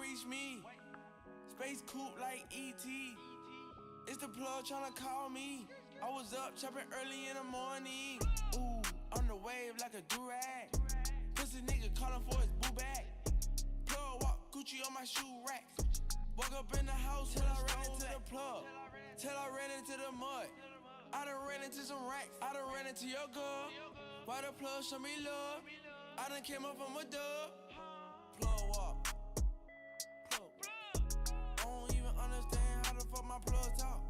reach me. Space coupe like E.T. It's the plug tryna call me. I was up chopping early in the morning. Ooh, on the wave like a durag. Pussy nigga calling for his boo bag. Plug walk Gucci on my shoe rack. Woke up in the house till I ran into the plug. Till I ran into the mud. I done ran into some racks. I done ran into your girl. Why the plug show me love? I done came up from a dub. Plug walk. Plug walk. I don't even understand how the fuck my plug talk.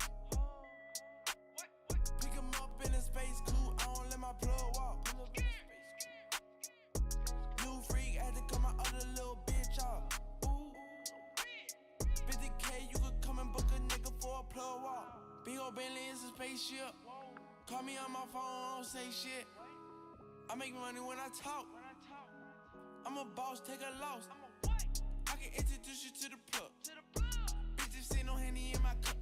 Pick him up in a space coupe. I don't let my plug walk. New freak had to cut my other little bitch off. Ooh. 50K, you could come and book a nigga for a plug walk. Big ol' Bentley is a spaceship. Call me on my phone, I don't say shit. I make money when I talk. I'm a boss, take a loss. I can introduce you to the plug. Bitches sit no Henny in my cup.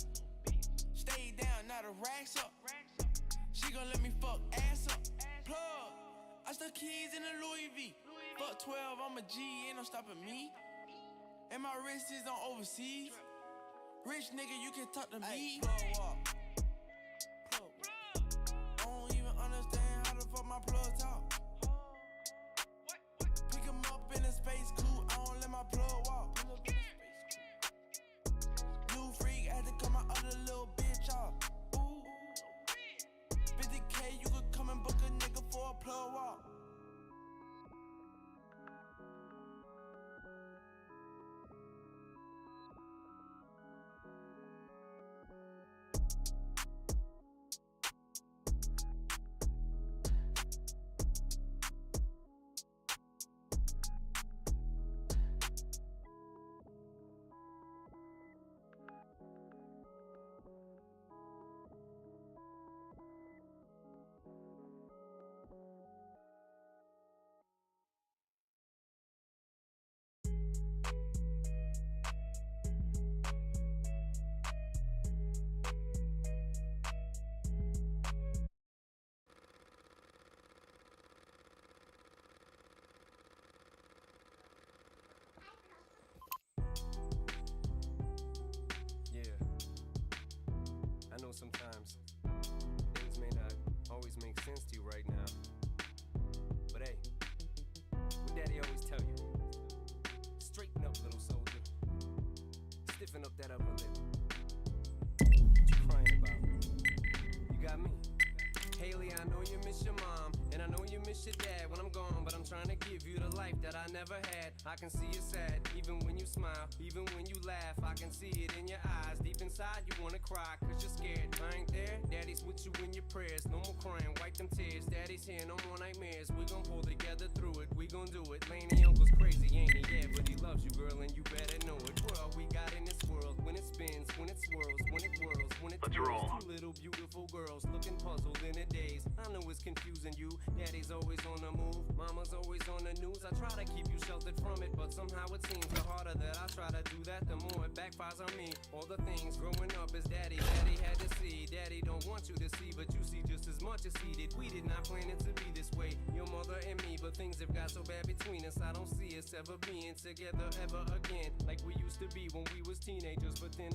Stay down, now the racks up. She gon' let me fuck ass up. Plug, I stuck keys in the Louis V. Fuck 12, I'm a G, ain't no stopping me. And my wrist is on overseas. Rich nigga, you can talk to me. Plug walk. Plug walk. I don't even understand how the fuck my plug talk. Pick him up in a space coupe, I don't let my plug walk. New freak had to cut my other little bitch off. Ooh. 50K, you could come and book a nigga for a plug walk. Sometimes things may not always make sense to you right now, but hey, what daddy always tell you, straighten up, little soldier, stiffen up that upper lip. What you crying about? You got me. Haley, I know you miss your mom, and I know you miss your dad when I'm gone, but I'm trying to give you the life that I never had. I can see you sad, even when you smile, even when you laugh, I can see it in your eyes. Deep inside you wanna cry, cause you're scared. I ain't there, daddy's with you in your prayers. No more crying, wipe them tears. Daddy's here, no more nightmares. We gon' pull together through it, we gon' do it. Laney uncle's crazy, ain't he? Yeah, but he loves you, girl, and you better know it. What all we got in this world, when it spins, when it swirls, when it whirls, when it twirls. Two little beautiful girls looking puzzled in a daze. I know it's confusing you, daddy's always on the move, mama's always on the news. I try to keep you sheltered from it, but somehow it seems the harder that I try to do that, the more it backfires on me. All the things growing up as daddy had to see. Daddy don't want you to see, but you see just as much as he did. We did not plan it to be this way, your mother and me, but things have got so bad between us. I don't see us ever being together ever again, like we used to be when we was teenagers, but then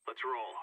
let's roll.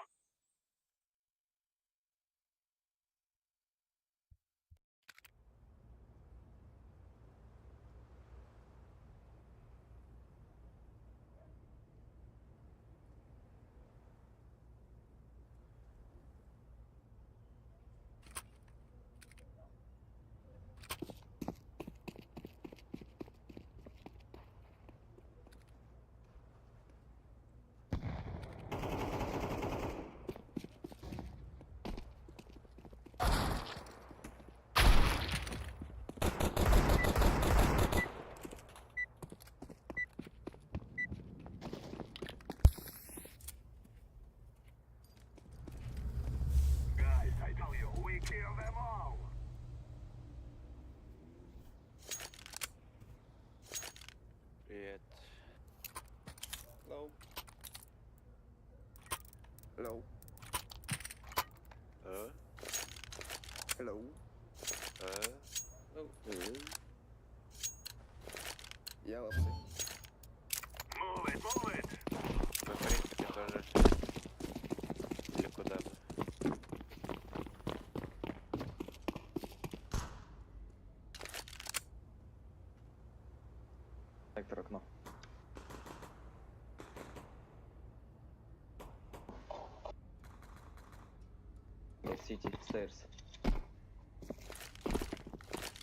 Hello. Я лапси. Move it, move it. Мы, в принципе, тоже или куда бы. Сектор окно. Сити, стейрс.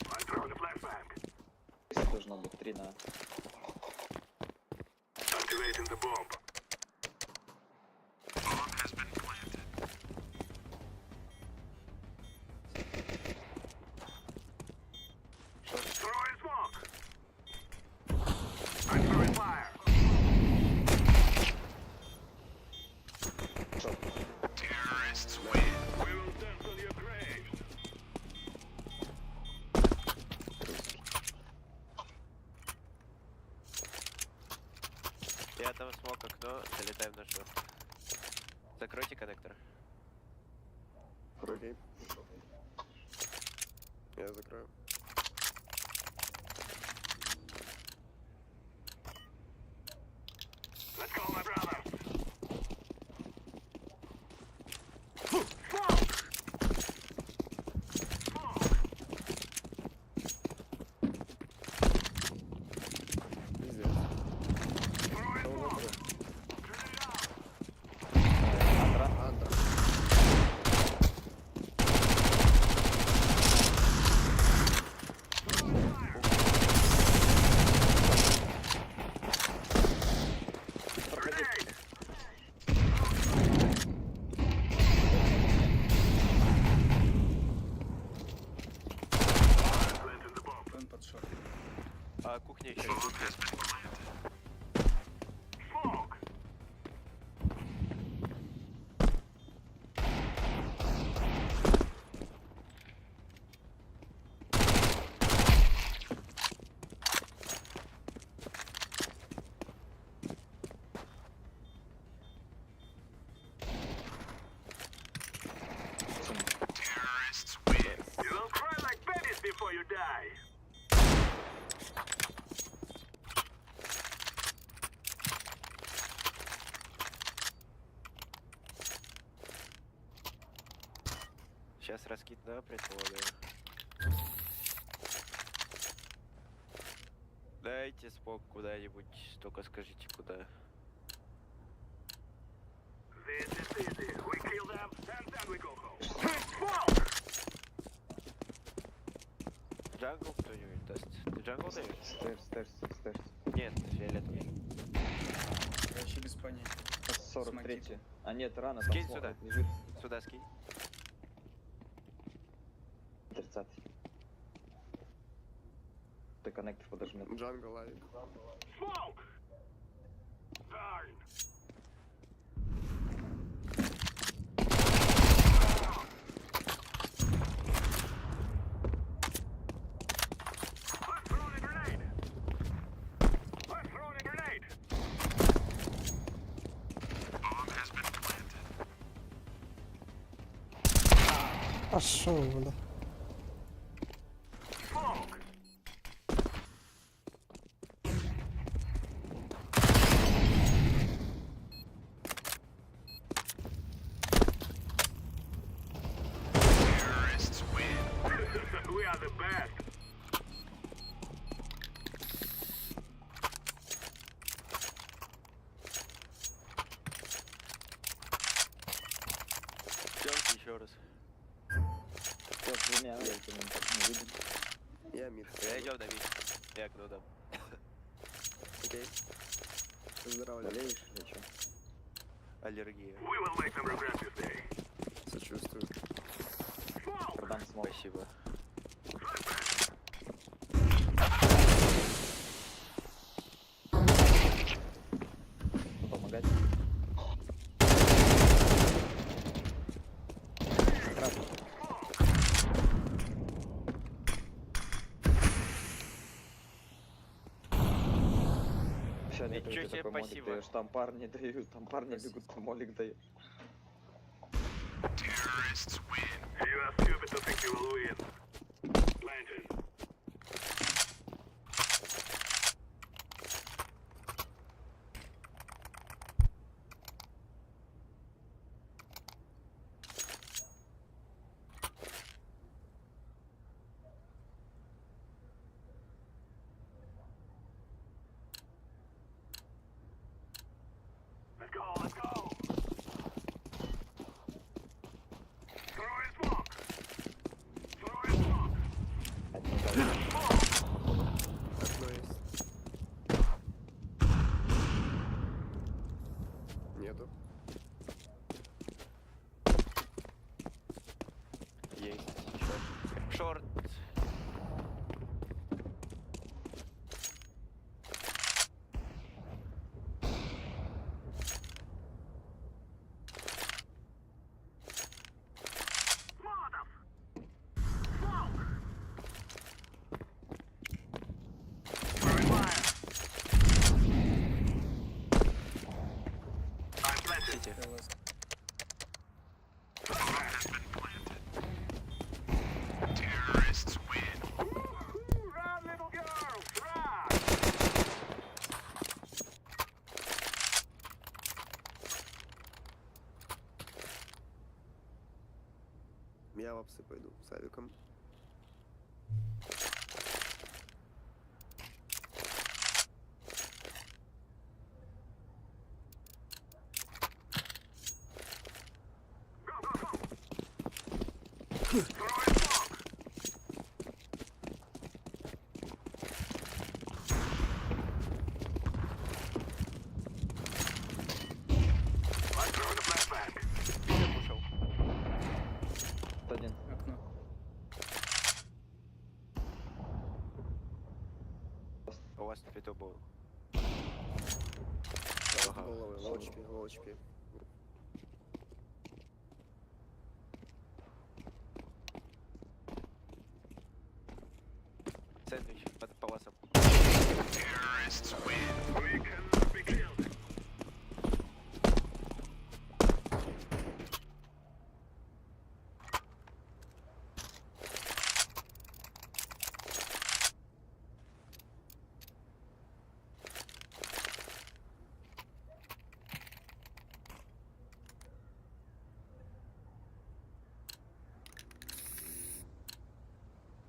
I'm throwing a flashbang. Должно быть 3 на... Activating the bomb. Bomb has been planted. Throwing smoke. I'm throwing fire. Terrorists win. We will dance on your graves. Я там смог окно, залетаем на шорт. Закройте коннектор. Окей. Я закрою. Let's go, my brothers. Smoke. Smoke. Пиздец. Throwing Что у нас smoke. тут? Turn it out. Андра. Андра. Throwing fire. Grenade. Planting the bomb. Он под шорт. А кухня еще Bomb идут. has been planted. Smoke. Terrorists win. You will cry like babies before you die. Сейчас раскид на предполагаю. Дайте спок куда-нибудь, только скажите куда. This is easy. We kill them, and then we go home. Smoke! Джангл кто-нибудь даст? Ты джангл даешь? Стейрс. Нет, фиолетовый. Я вообще без понятия. 43. А нет, рано, там Скинь смог сюда. лежит. Сюда скинь. 30. Ты коннектор подожмет. Джангл лайк. Smoke! Darn! I'm throwing a grenade! I'm throwing a grenade! Bomb has been planted. Пошел, бля. Smoke! Terrorists win. We are the best. Идемте еще раз. Всё, с двумя, я это не видим. Я мид. Идем на мид. Я окно дам. Окей. Поздравляю. Болеешь или чё? Аллергия. We will make them regret this day. Сочувствую. Smoke! Продам смог. Спасибо. Помогать. Сейчас Ничего себе, такой молик спасибо. даешь, там парни дают, там парни бегут, ты молик даешь. Terrorists win. You are stupid to think you will Есть. Шорт. Сити. Run, little girl, run! Я в апсы пойду с авиком. I'm throwing a flashbang. Сити пушил. Один. Окно. У вас фито был. Ага. Головы, ловочки, ловочки. Сэндвич под паласом. We cannot be killed.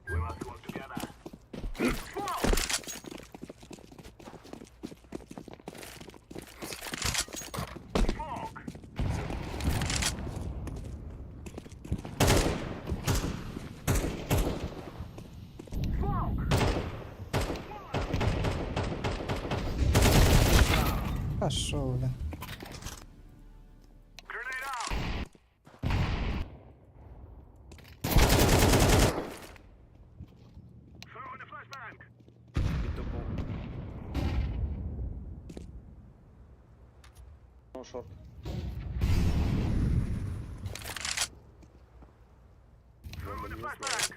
We must work together. Smoke! Smoke! Smoke! А що, бля? Grenade out! Throwing a flashbang! Фито был. Ну, шорт. Throwing a flashbang!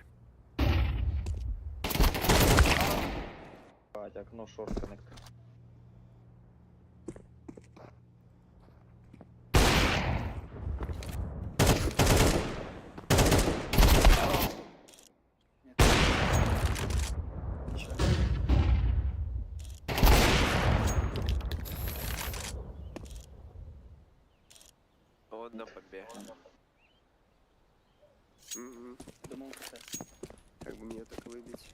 Бать, окно, шорт, коннектор. Вот на побе. Угу. Думал, КТ. Как бы мне так выбить?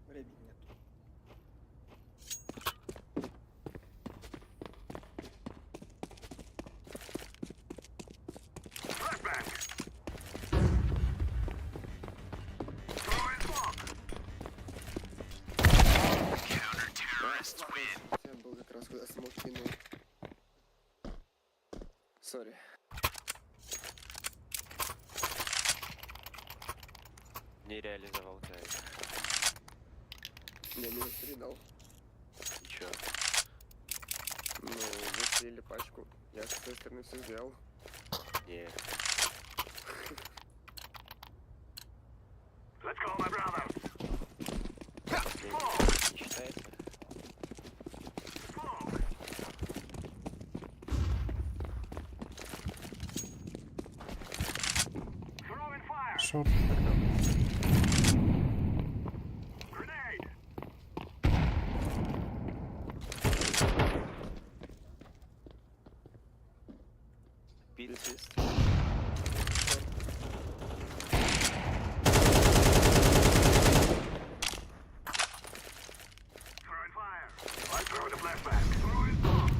Времени нет. Flashbang! Throwing smoke! Я был как раз когда смог кинул. Сори. Не реализовал тайм. Я минус 3 дал. И чё? Ну, вы слили пачку. Я с своей стороны все сделал. Не. Let's go, my brother! Не считается? Smoke! Throwing fire! Шорт. Grenade! Пит. Throwing fire! I'm throwing a flashbang! Throwing smoke!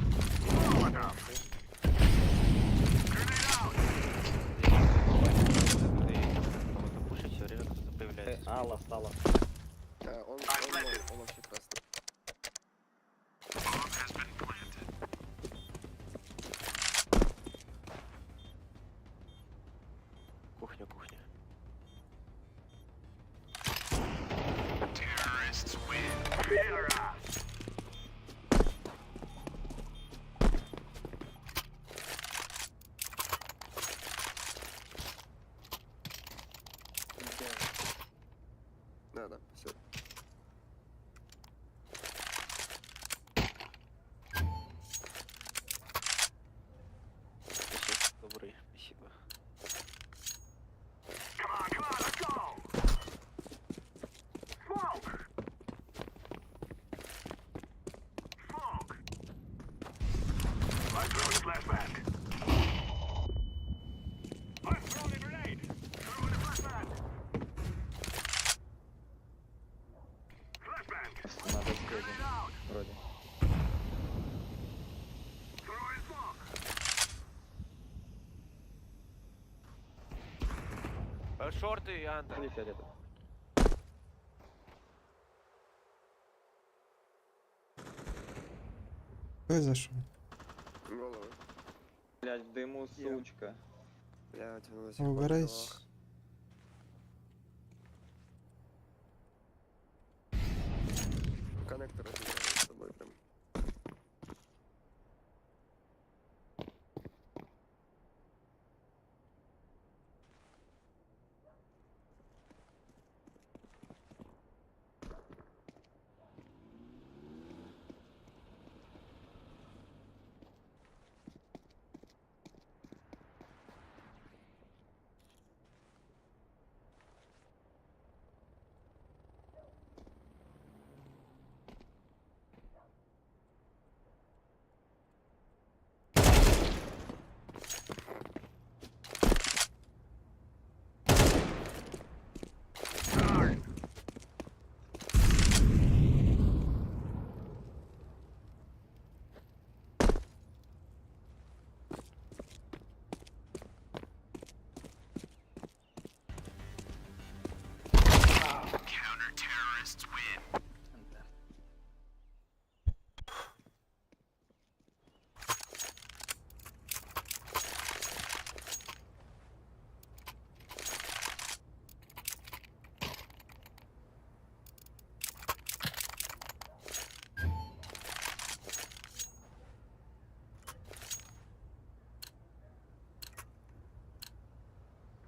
Molotov! Grenade out! Стало, стало. Он вообще красный. Кухня, кухня. Their ass. Да, все. Добрый, спасибо. Come on, let's go. Smoke. Smoke. I'm throwing a flashbang. I'm throwing a grenade. Throwing a flashbang. Flashbang. Надо сбегать. Out. Вроде. Throwing smoke. Шорты и андер. Иди фиолетовый. Хто зайшов? Голову. Блять, в дыму, сучка. Блядь, он до сих пор Уберись. жива. Коннектор отвечает с тобой прям.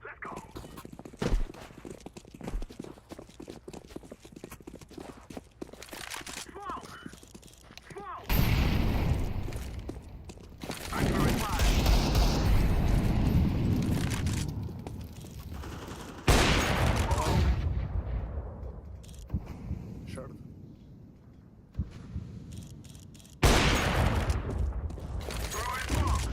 Let's go. Smoke. Smoke. I'm throwing fire. Шорт. Throwing smoke.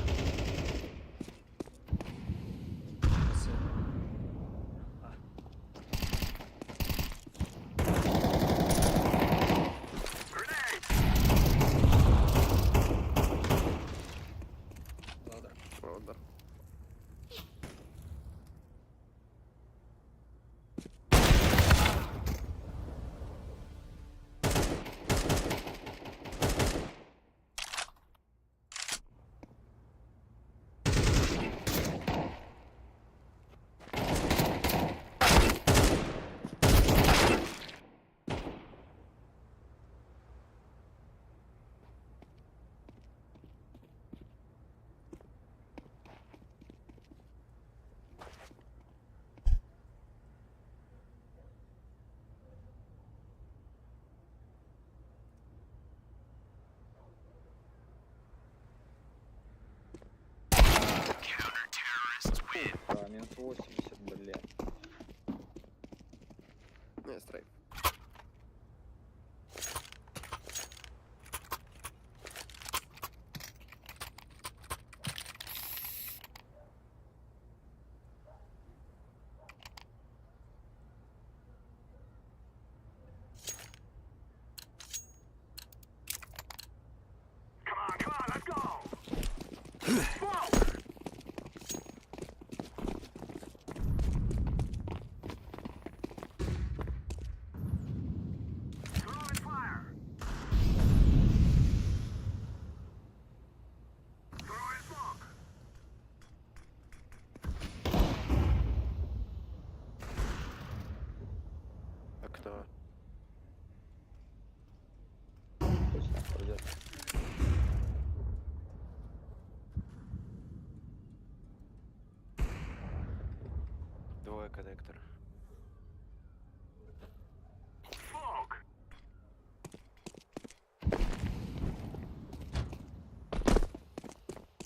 Grenade. Ладно. Да, минус 80, блядь. Не, страйк. Come on, let's go. Smoke. коннектор. Smoke.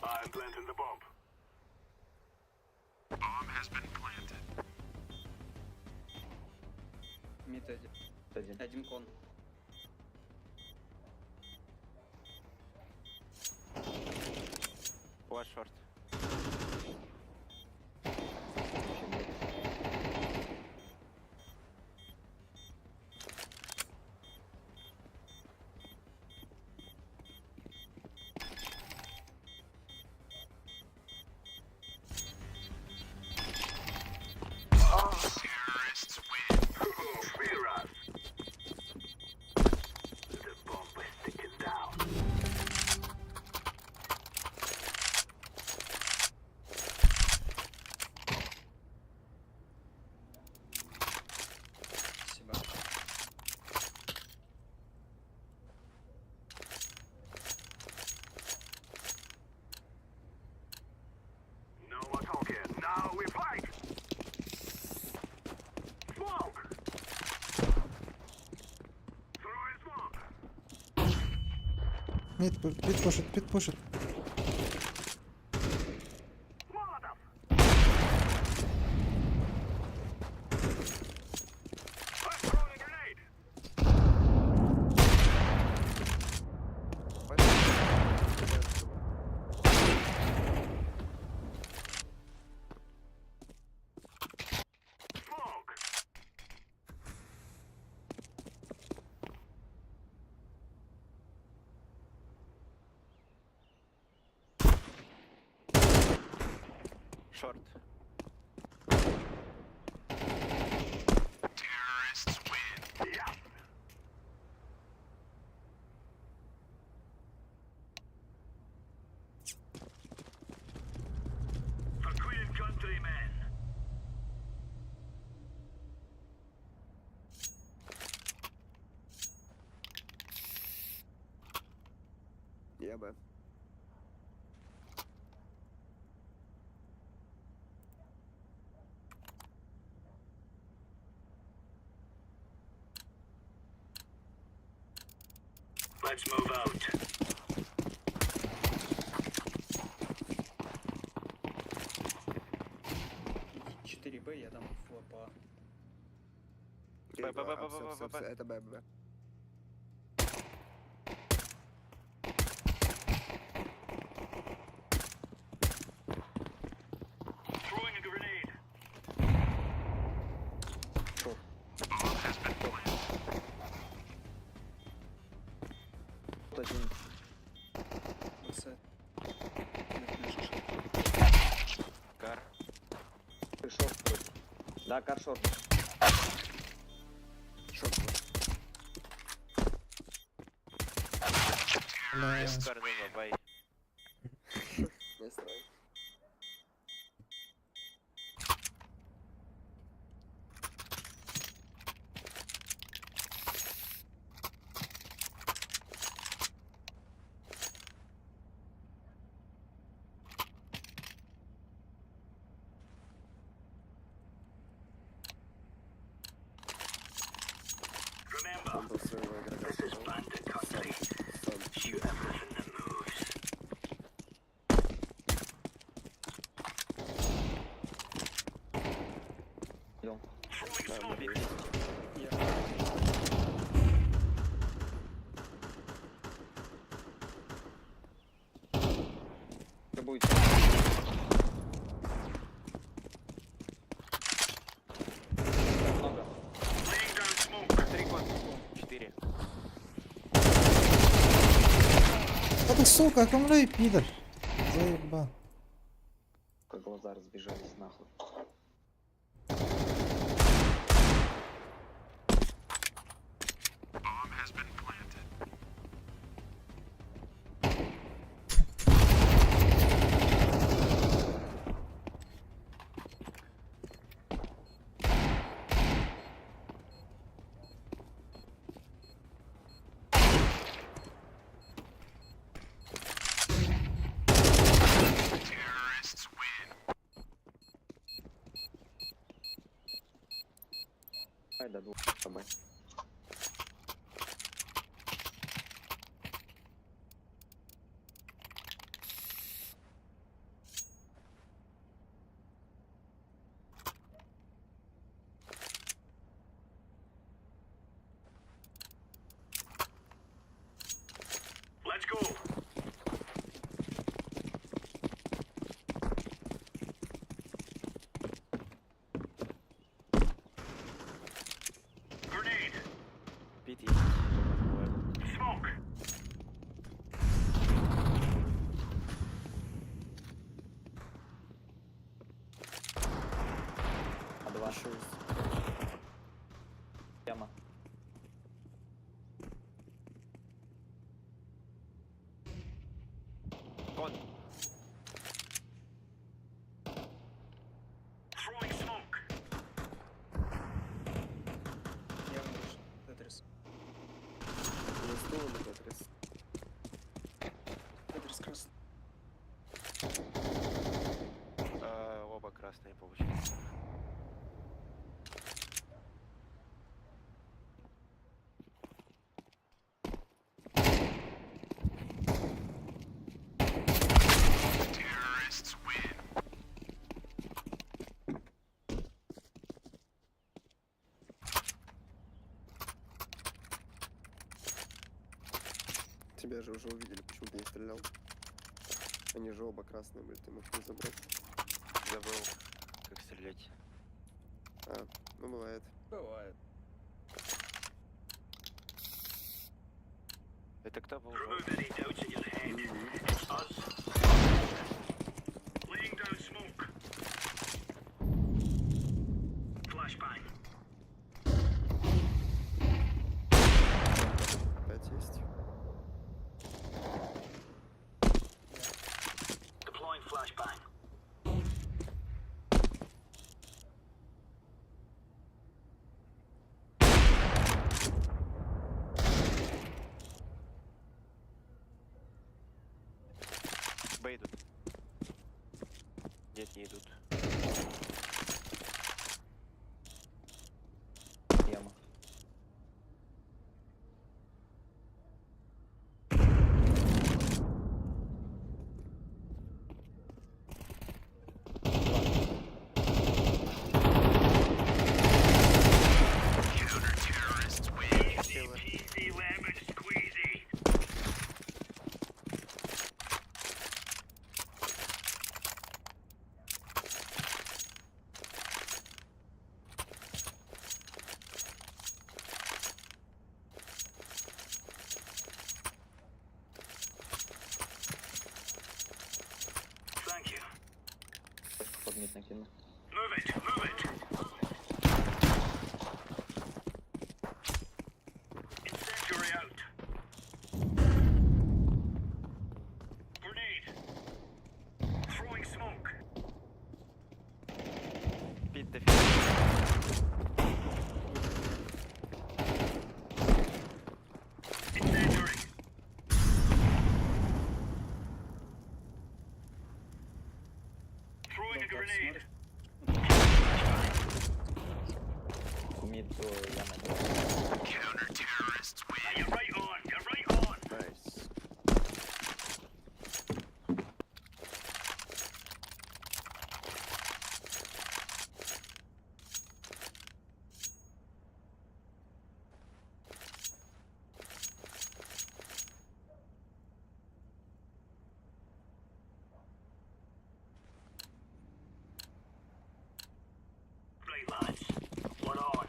I'm planting the bomb. Bomb has been planted. Мид один. Один. Один кон. One short. Terrorists win. Fear us. The bomb is ticking down. Спасибо. No more talking. Now we fight. Smoke. Throwing smoke. Мід підпушить, підпушить. Molotov. I'm throwing a grenade. Smoke. Short. Terrorists win. Yeah. For Queen countrymen. Я Б. Let's move out. Четыре Б, я дам флопа. Б, Б, Б, Б, Б, всё, Б, всё, Б, Б. всё, это Б, Б. Throwing a grenade. Шорт. Bomb has been planted. Тут один. БС. Нет, шашка. Кар. Ты шорт вроде. Да, кар шорт. Бля. Без кар не бабай. Не строй. Remember, Он был своего игрока. this is bandit country. Сам. Shoot everything that moves. Идем. Throwing Да, smoke. Б. Я. Что будет? Много. Laying down smoke. 3 кон. 4. Та ти, сука, акумулюй, підер. Заєба. Как глаза разбежались нахуй. Bomb has been planted. Terrorists win. Ай, до 2 с тобой. Let's go. Grenade. Пить и Smoke. А 2. Яма. Кон. Throwing smoke. Я вышел. Тетрис. Не стул или Тетрис? Тетрис красный. Оба красные получается. Terrorists win. Тебя же уже увидели, почему ты не стрелял? Они же оба красные были, ты мог не забрать. Забыл, как стрелять. А, ну бывает. Бывает. Это кто был? Remove any doubts in your head. It's us. Laying down smoke. Flashbang. 5 есть. Deploying flashbang. Б идут. Нет, не идут. Яма. Counter-terrorists win. Easy lemon squeezy. Thank you. Под мид накину. Move it, move it. Incendiary out. Grenade. Throwing smoke. Пить дофига. Incendiary. Throwing a Долго grenade. Мид, яма. Counter-terrorists win. You're right on, you're right on. Найс. Right, lads. We're on.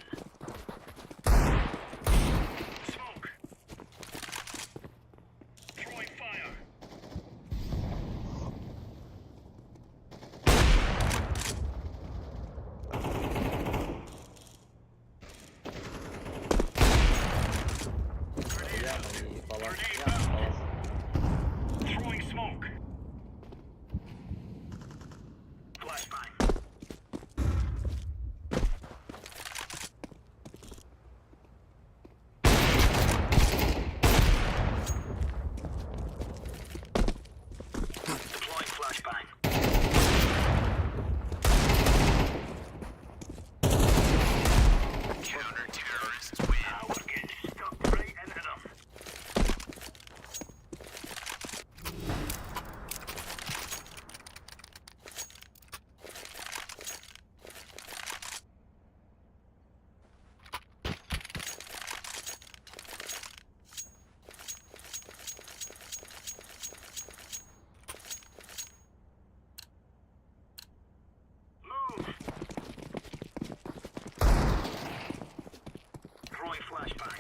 Throwing flashbang.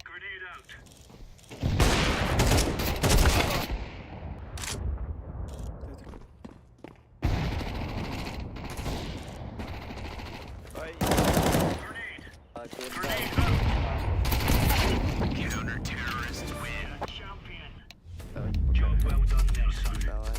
Grenade out. Ай, Grenade. Grenade Counter-terrorists win. Champion. Давай, Job well done there, son. давай.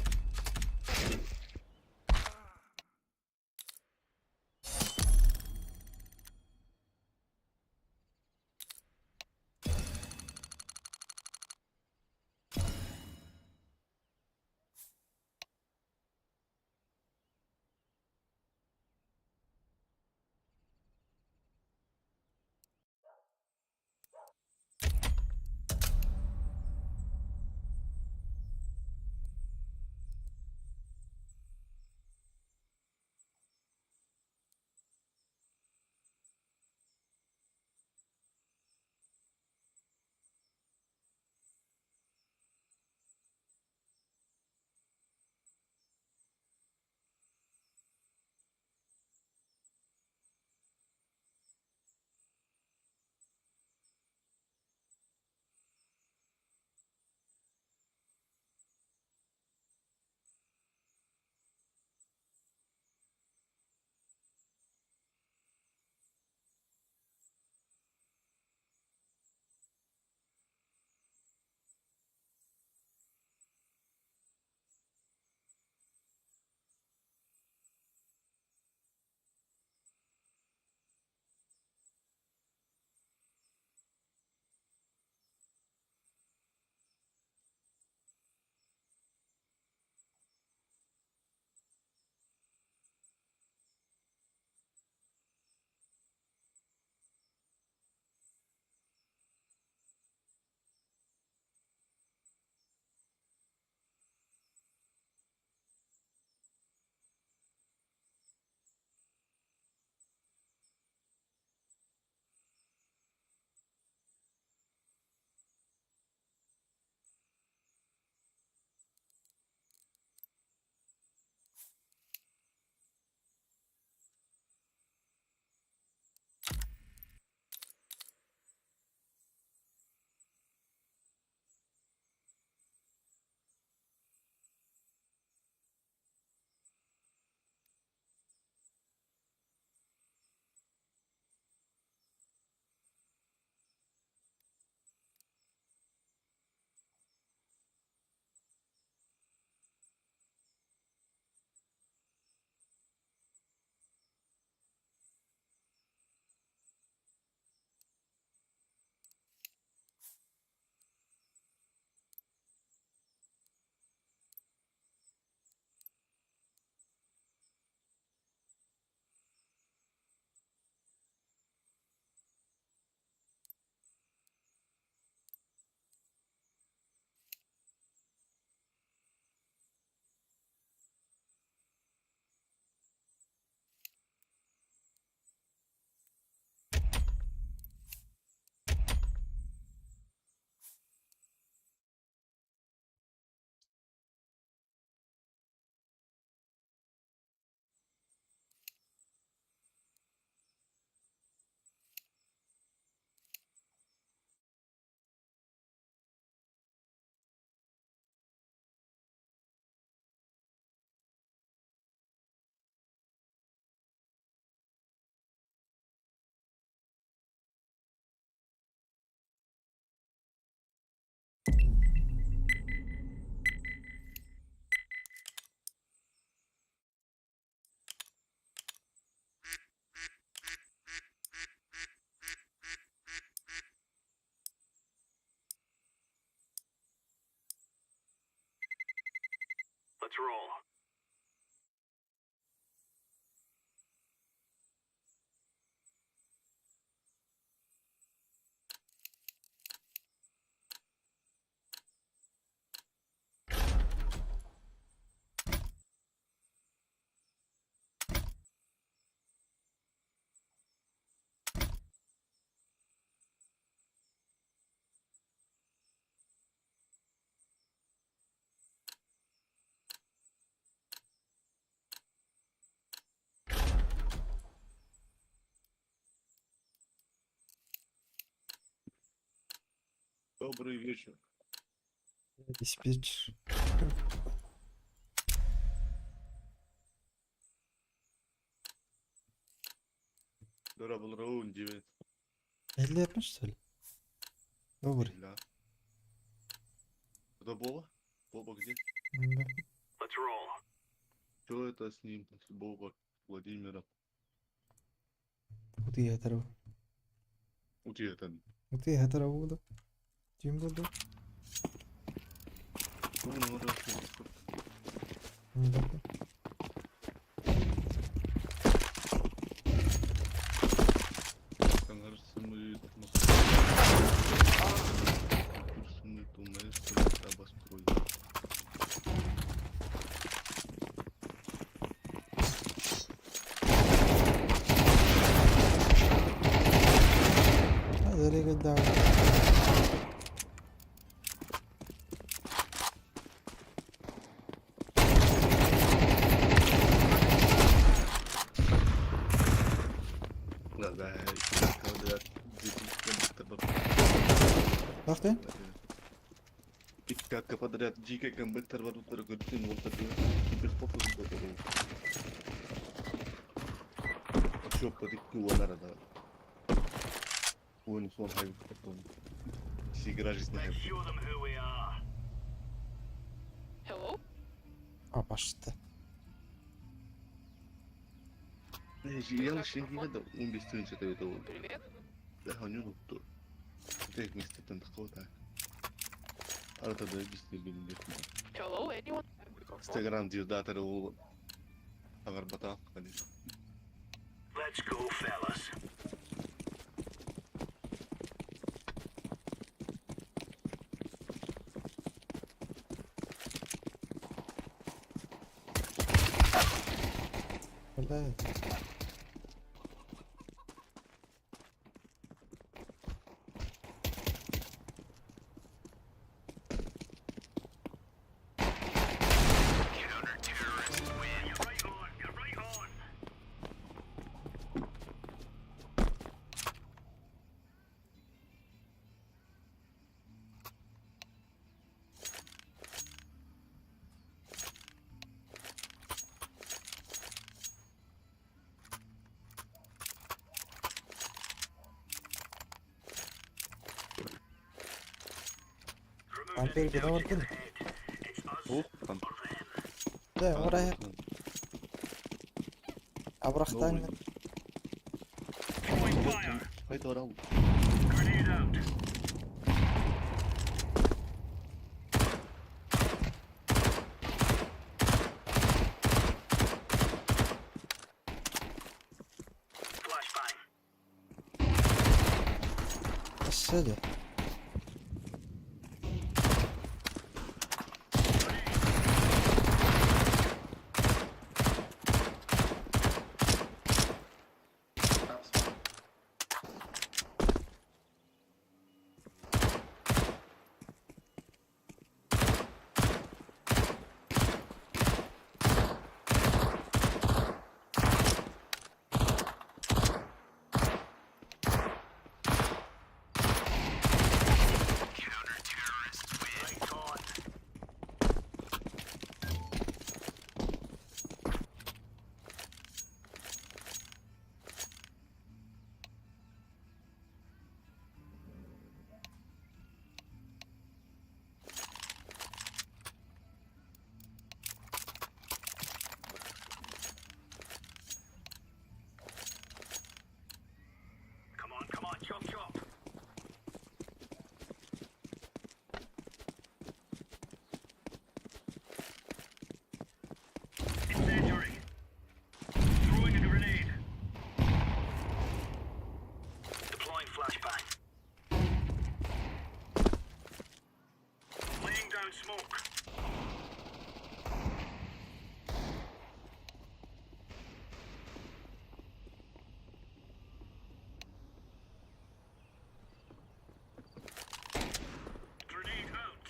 Let's roll. Добрый вечер. Диспетчер. Дорабл раунд 9. 50 yapmış что ли? Добрый. Да. Это Боба? Боба где? Да. Let's roll. Что это с ним? С Боба Владимиром. Куди я тарав? У тебя там. Куди я тарав буду? Ким буду? Ну, ну, раз. Не знаю. Кажется, мы... Кажется, мы туннель обостроили. Hadi öyle gel devam. Да, да, когда Bak lan. пятка подряд дикая комбектор в рутер говорит, вот это без фокуса будет. А что подикнуло надо? Oyunu son hayvan kapatalım. Sigaracısını Let's yapayım. show them who we are. Hello? A başladı. Я ще не видав, он без тюнча то этого. Привет. Да, он не то. Это их вместе там такого-то. А это да, без тебя не Hello, anyone? Instagram diyor da tere o. Agar bata, конечно. Let's go, fellas. Öyle. You're right on, you're right on. Vampir bir de var değil mi? Oh, tam. De oraya abraktan Новый. Haydi oral. Grenade out. Flashbang. aşağıda. Right on. Come on, chop chop. Incendiary. Throwing a grenade. Deploying flashbang. Laying down smoke. Grenade out.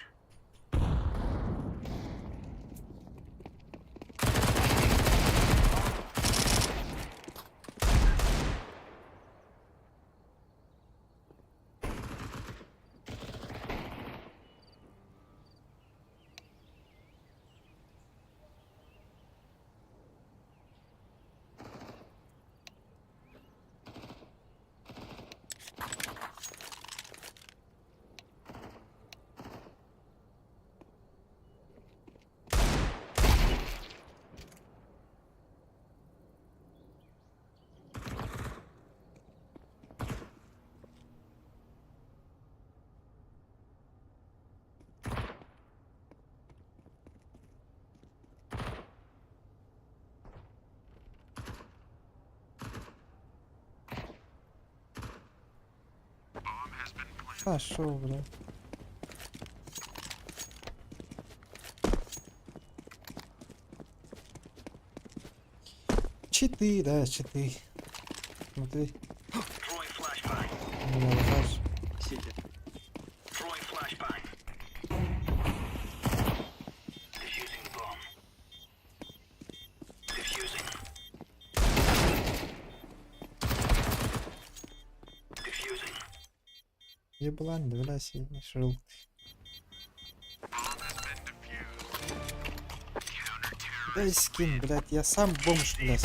А, шо, бля. Читы, да, читы. Смотри. Throwing flashbang. У меня лагаж. Сіті. Throwing flashbang. Defusing the bomb. Defusing. Defusing. Еблань, бля, синий шел. Дай скин, блядь, я сам бомж, блядь.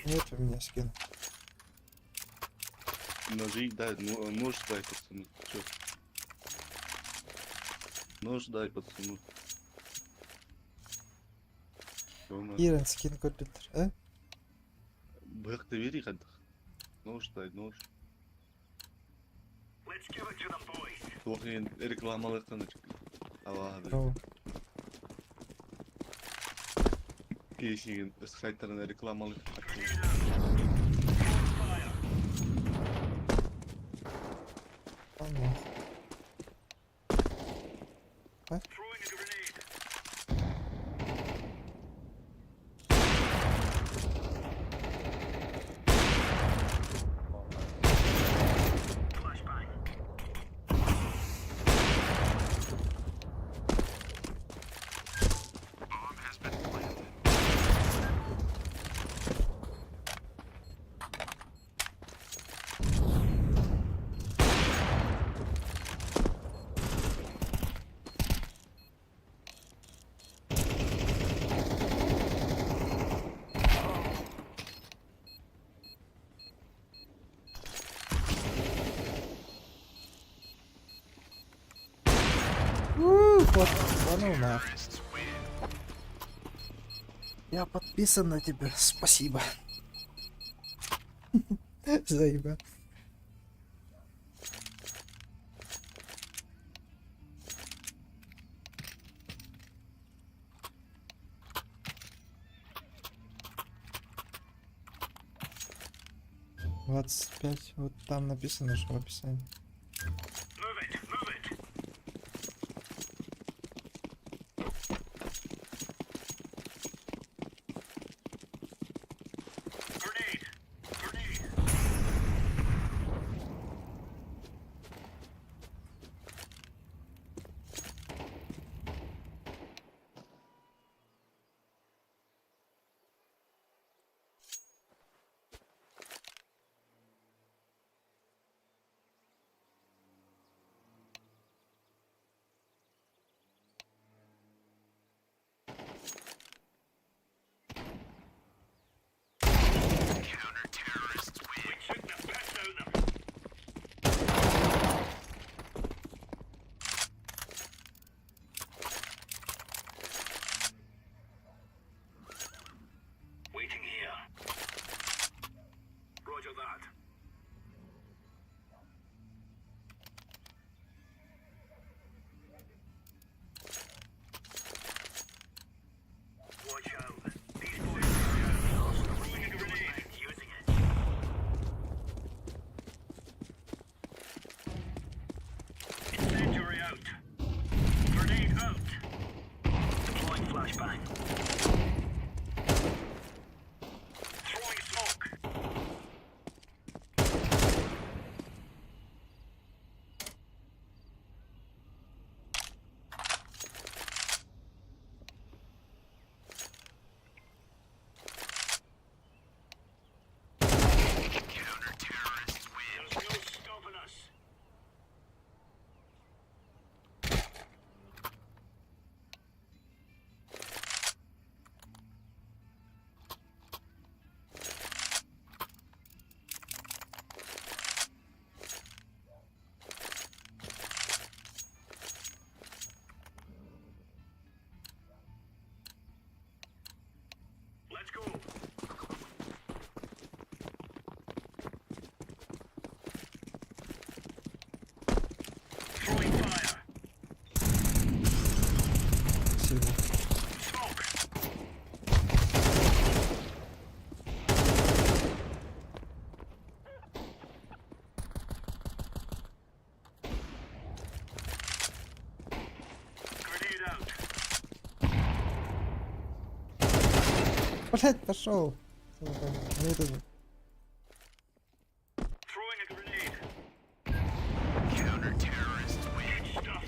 Нет у меня скин. Ножи дай, нож дай, пацану. Чё? Нож дай, пацану. Ирен скин компьютер, а? Бықты бери қадық. Нож дай, нож. Let's give it to them, boys. Тоқин рекламалықтан алады. Ну, Кейшеген сайттарына рекламалық. понятно. Throwing a grenade. Flashbang. Bomb has been planted. Вот, ну нахуй. Я подписан на тебя, спасибо. Заеба. Двадцать пять, вот там написано, что в описании. Move it, move it. Grenade. Grenade. Блять, пошел. Throwing a grenade. Counter-terrorists win. Stuff.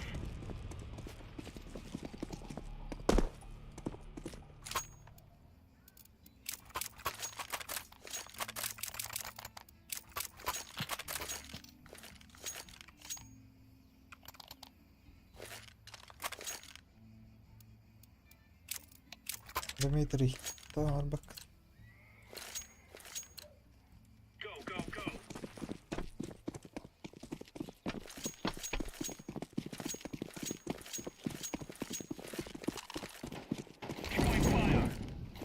Дмитрий, Тарбак. Go, go, go. Throwing fire.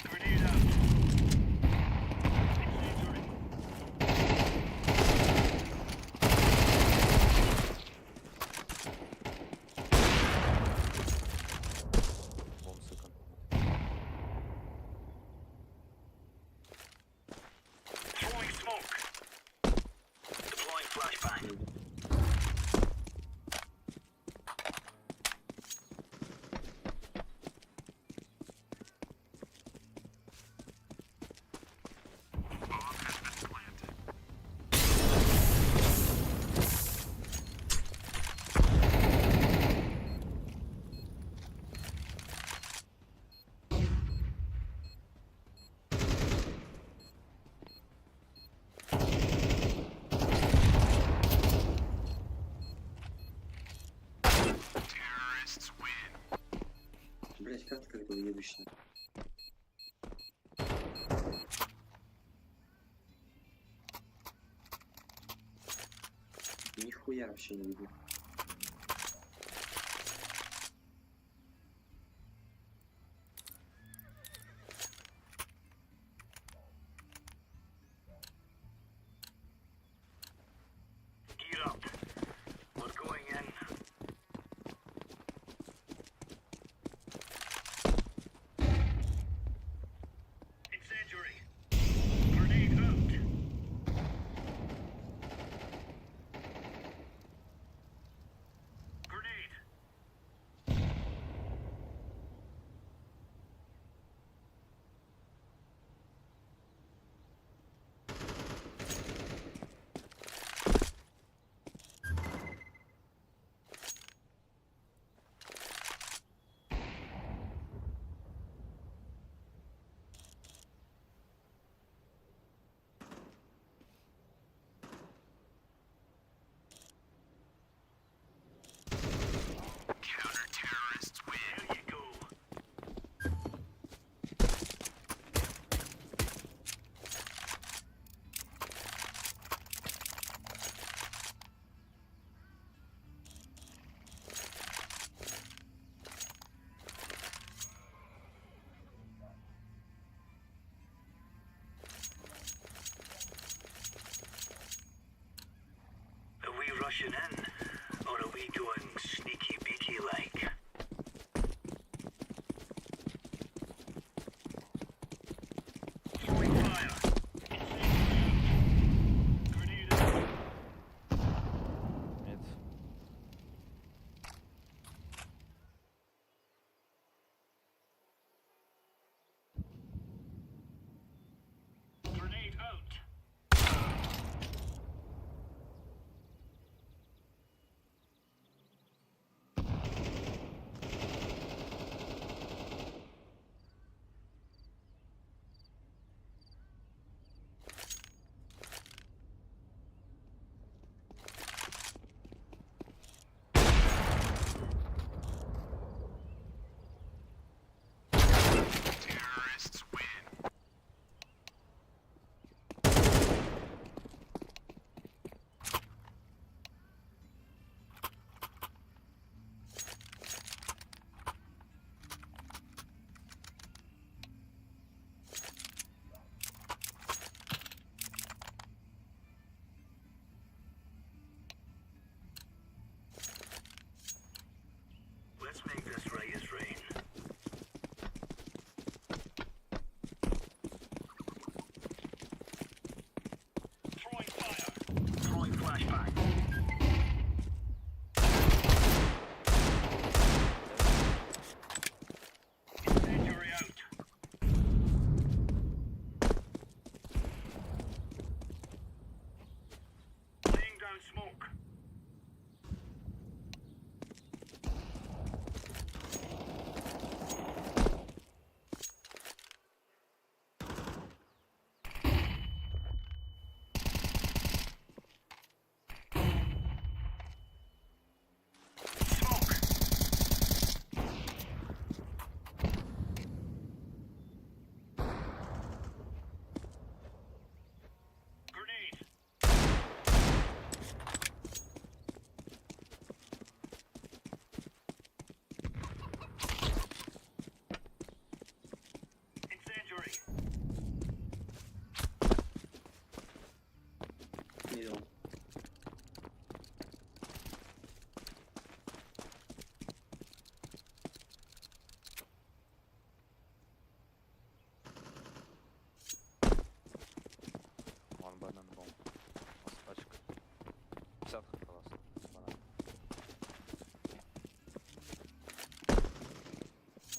Grenade out. Incendiary. One second. Throwing smoke. Deploying flashbang. Terrorists win. Блять, как это уебищно. Нихуя вообще не видно. Gear up. We're going in. Incendiary. Grenade out.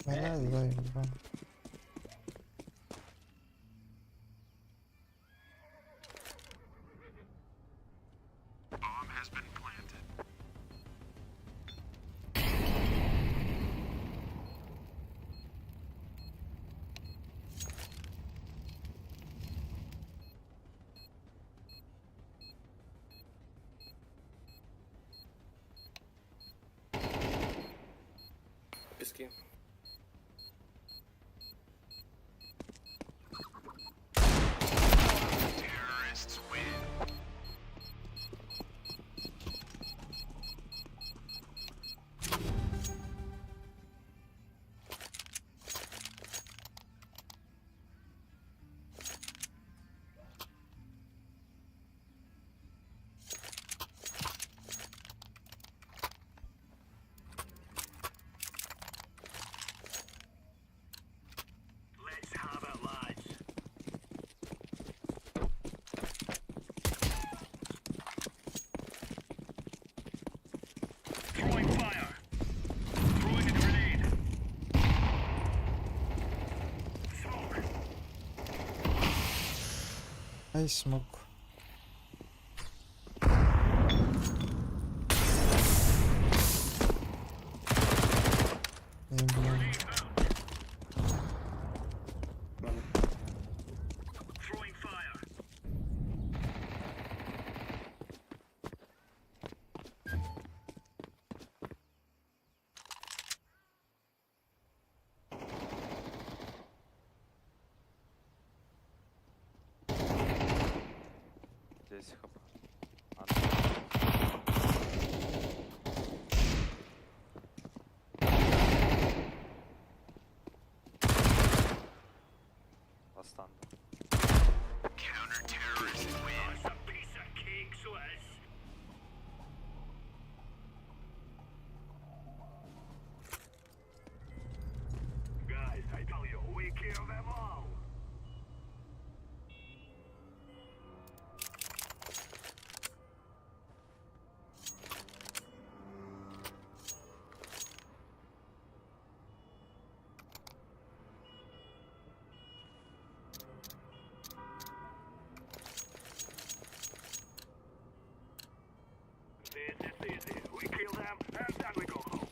Блядь, заебал. Пески. Let's have it, lads. Throwing fire. Throwing a grenade. Smoke. Ай, смог. Ей, блин. Throwing fire. Здесь хп. Ластанду. Counter-terrorists win. That's a piece of cake, so it is. Guys, I tell you, we kill them all. This is easy. We kill them, and then we go home.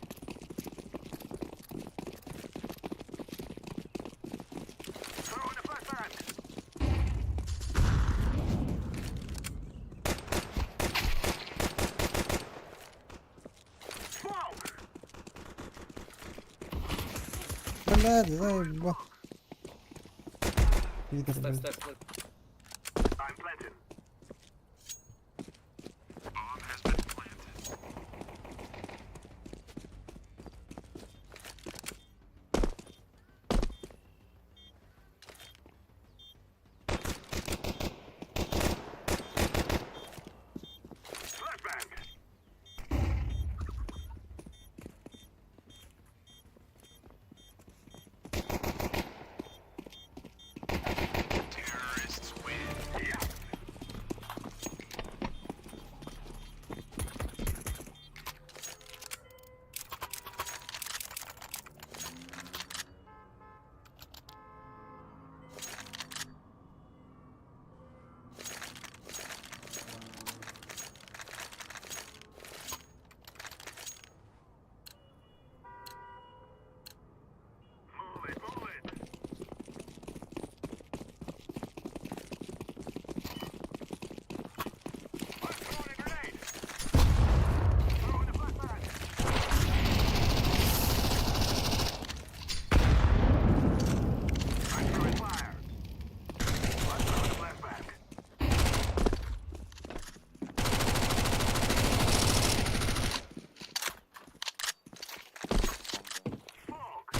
Throw in the flashbang. Smoke. Блядь, заебал. Пидор, Ставь, блядь. ставь, ставь. I'm planting. Bomb has been planted. Flashbang. Terrorists win. Yeah. Move it, move it. I'm throwing a grenade. Throwing the flashbang. I'm throwing fire. I'm throwing the flashbang. Smoke.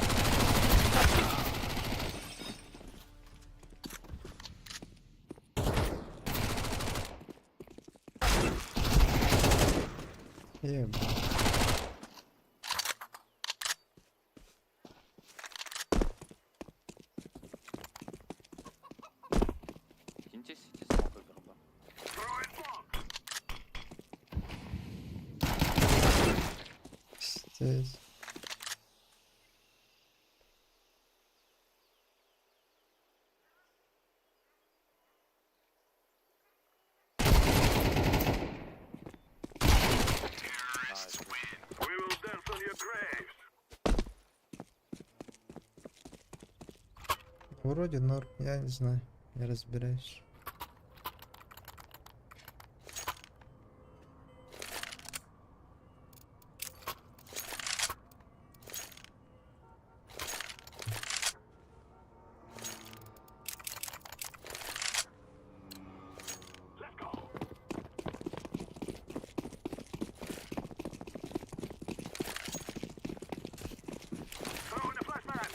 Ебать. Киньте сити смока гроба. Throwing smoke. Здесь. Вроде норм, я не знаю, не разбираюсь. Throwing the flashbang.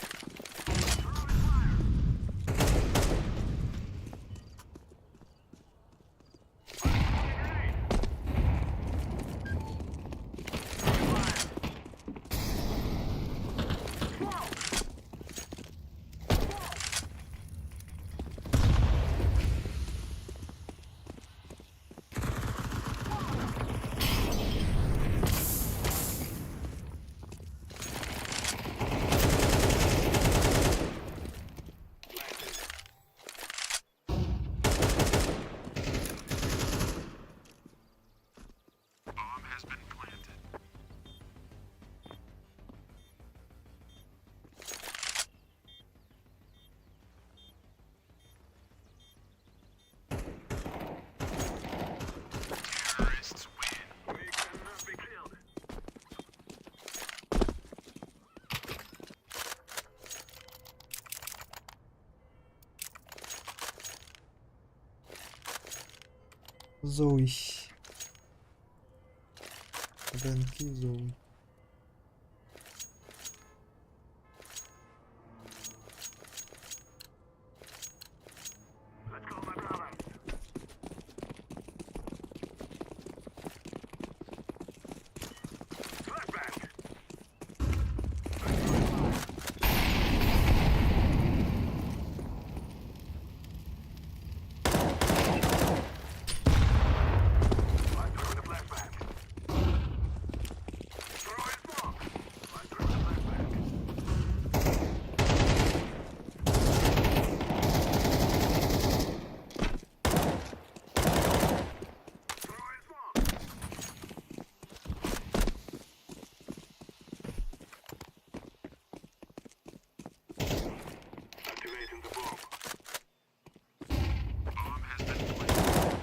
Зои. Бенки Зои. Let's go, my brother. Flashbang. I'm throwing the flashbang. Throwing smoke. I'm throwing the flashbang. Throwing smoke. Activating the bomb. Bomb has been planted.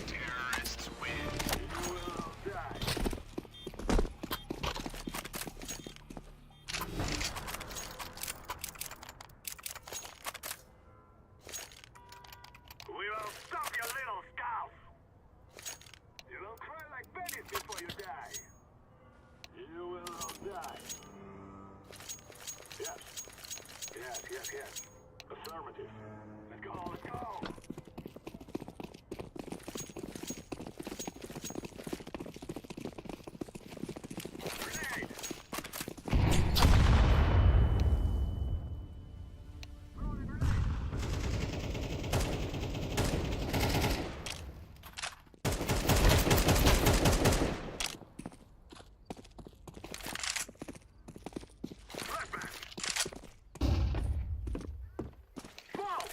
Terrorists win. You will die. We will stop your little scout. You will cry like babies before you die. You will all die. Yes. Yes, yes, yes. Affirmative. Let's go, let's go. Grenade. Throw the grenade. Flashbang. Smoke.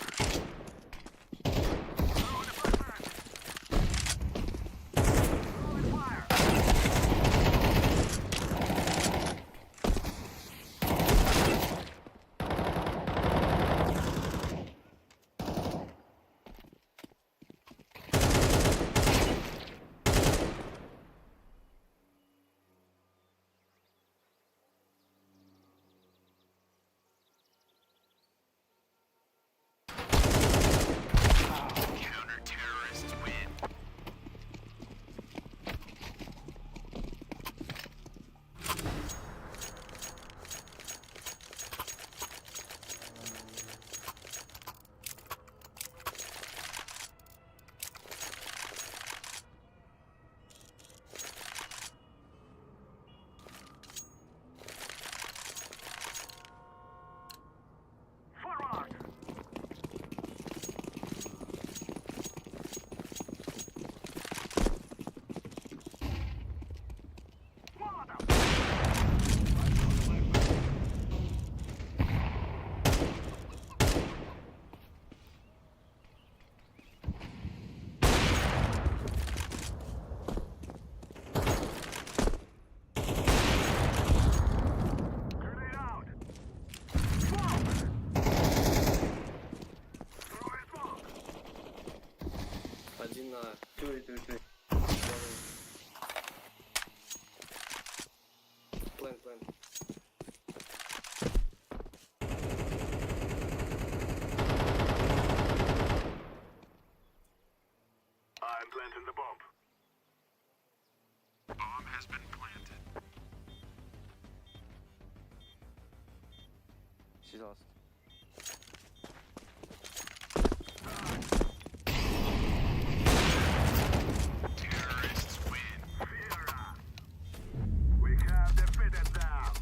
Один на... Чуй, чуй, чуй. План. I'm planting the bomb. She's lost. We have defeated them.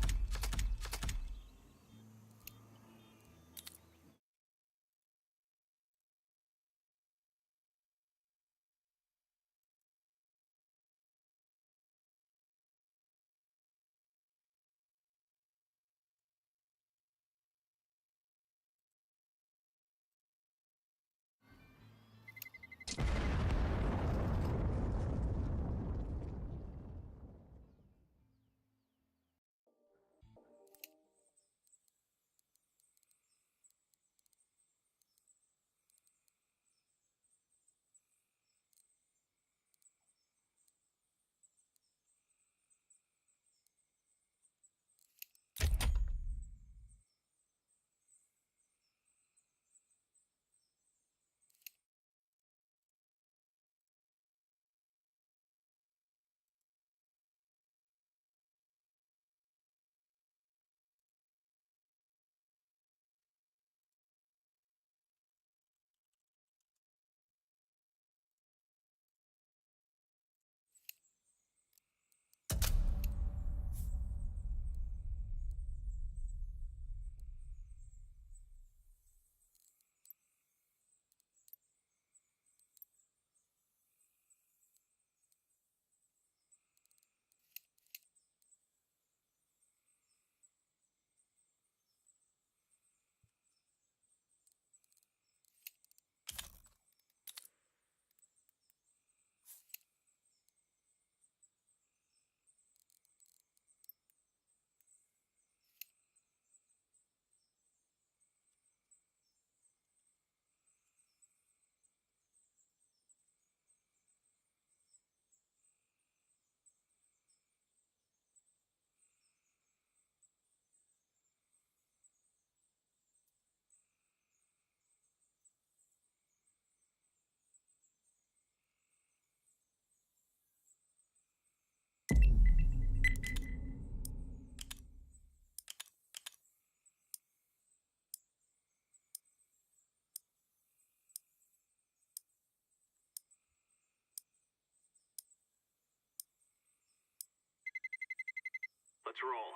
Let's roll.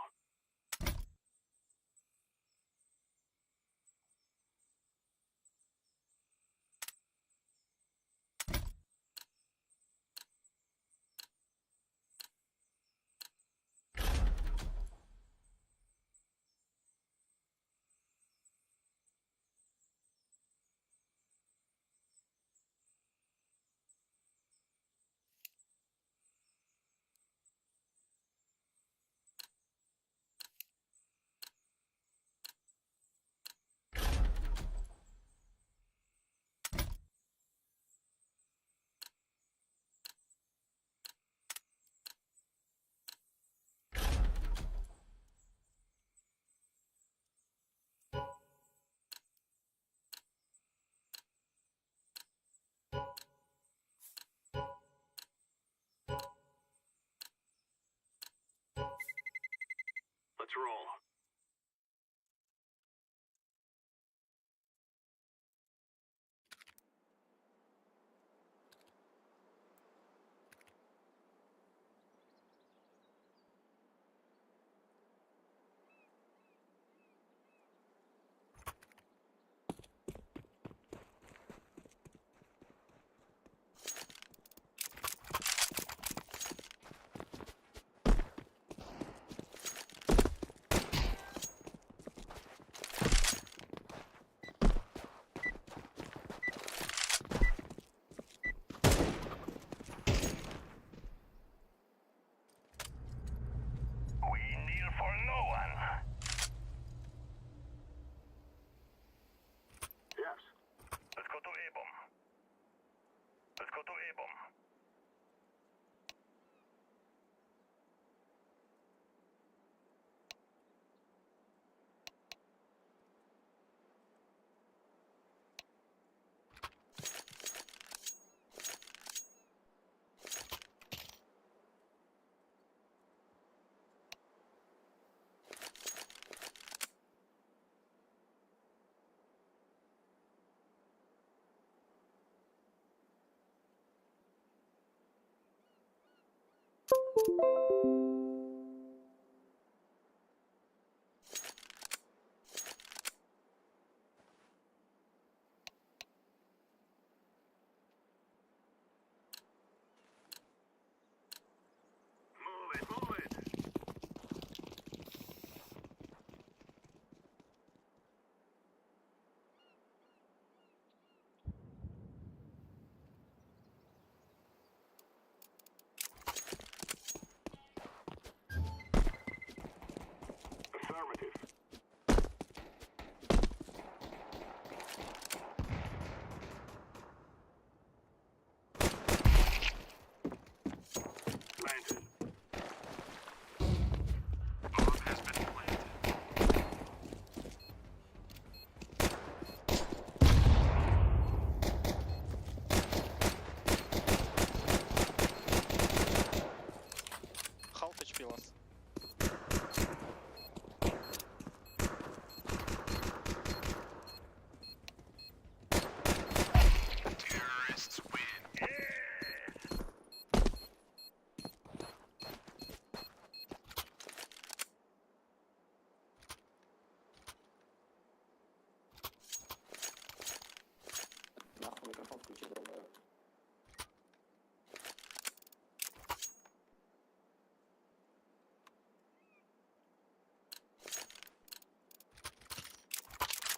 Move it, move it. Affirmative. Planted. Bomb has been planted. Half HP lost. Terrorists win. Нахуй микрофон включи, долбоёб.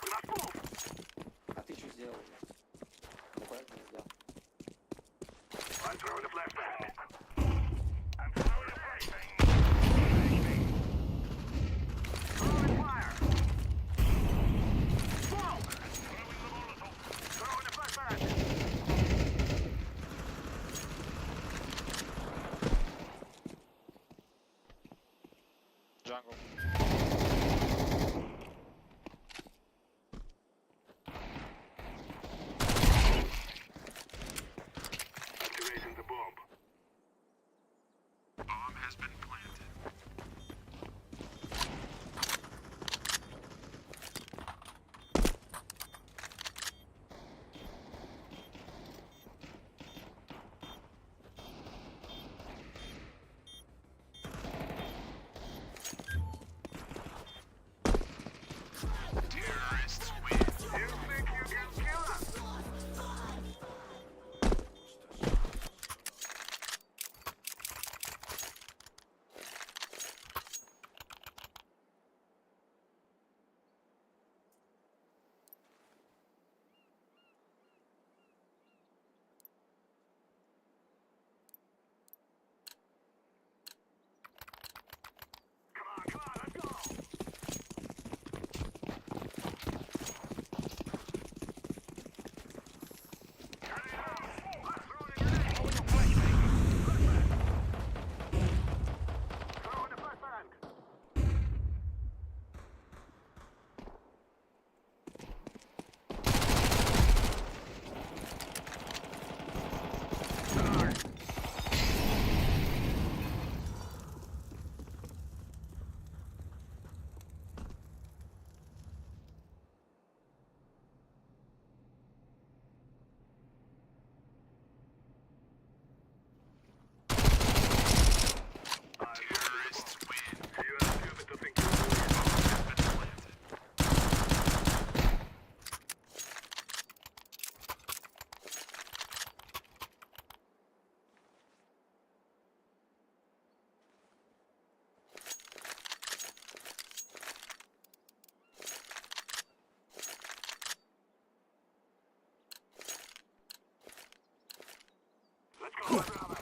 We must move. А ты что сделал? Ну куда ты сделал? I'm throwing a flashbang. Throwing fire. Smoke. Throwing a flashbang. Jungle. Activating the bomb. Bomb has been planted. Terrorists win. You think you can kill us? Come on, let's go. Throwing a flashbang. Terrorists win. You are stupid to think Let's go, brother.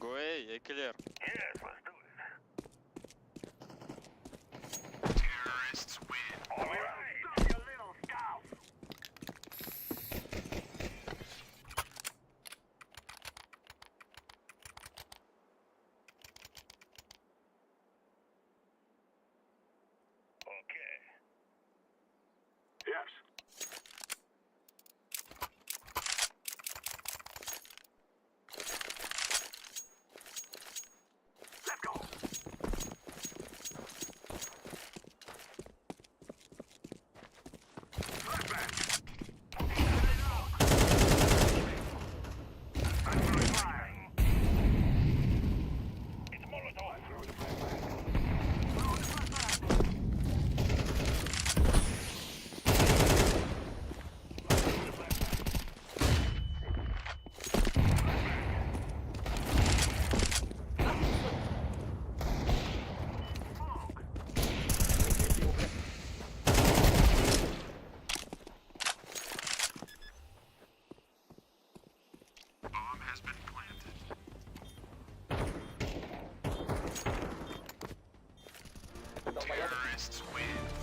Go A, A clear. Yes, let's do it. All right. Stop your little scout. Okay. Yes. Let's go. Flashbang. I'm throwing fire. It's Molotov. I'm throwing flashbang. Throwing flashbang.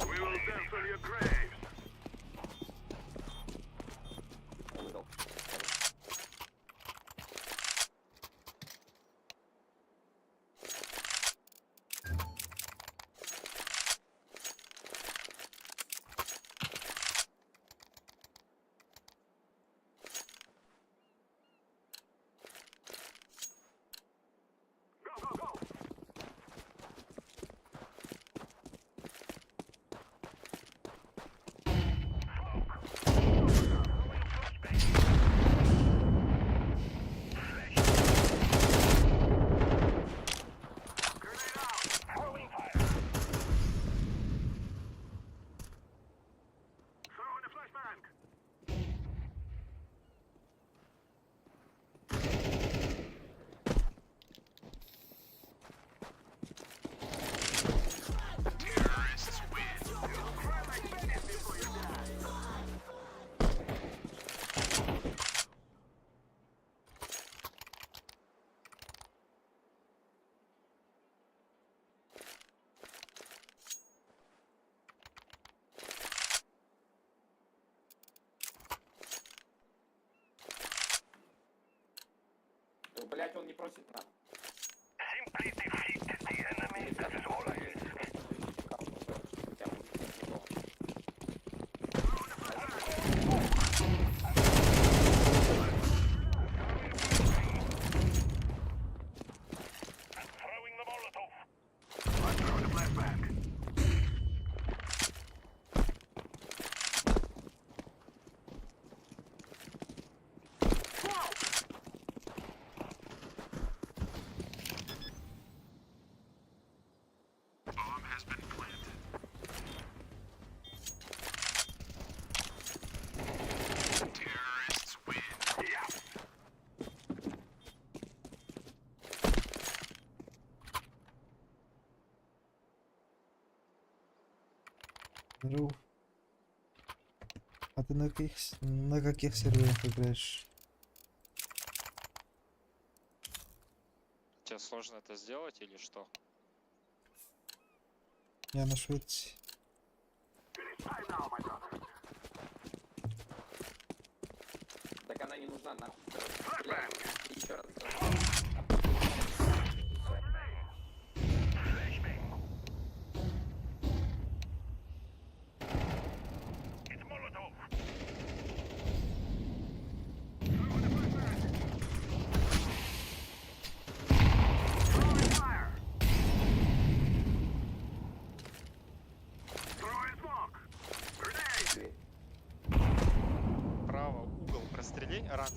We will dance on your graves. Go, go, go. Grenade out. Throwing fire. Throwing a flashbang. Terrorists win. You'll cry like Venice before you die. Блять, он не просит на. Simply defeat the enemy. That is all I ask. I'm throwing the Molotov. I'm throwing a flashbang. Bomb has been planted. Terrorists win. Yeah. Здорово. А ты на каких серверах играешь? Тебе сложно это сделать или что? Я на Швеции. Finish time now, my brother. Так она не нужна нахуй. Flashbang. Еще раз. It's Molotov. Throwing a flashbang. Throwing fire. Throwing smoke. Grenade. Право, угол прострели, оранж.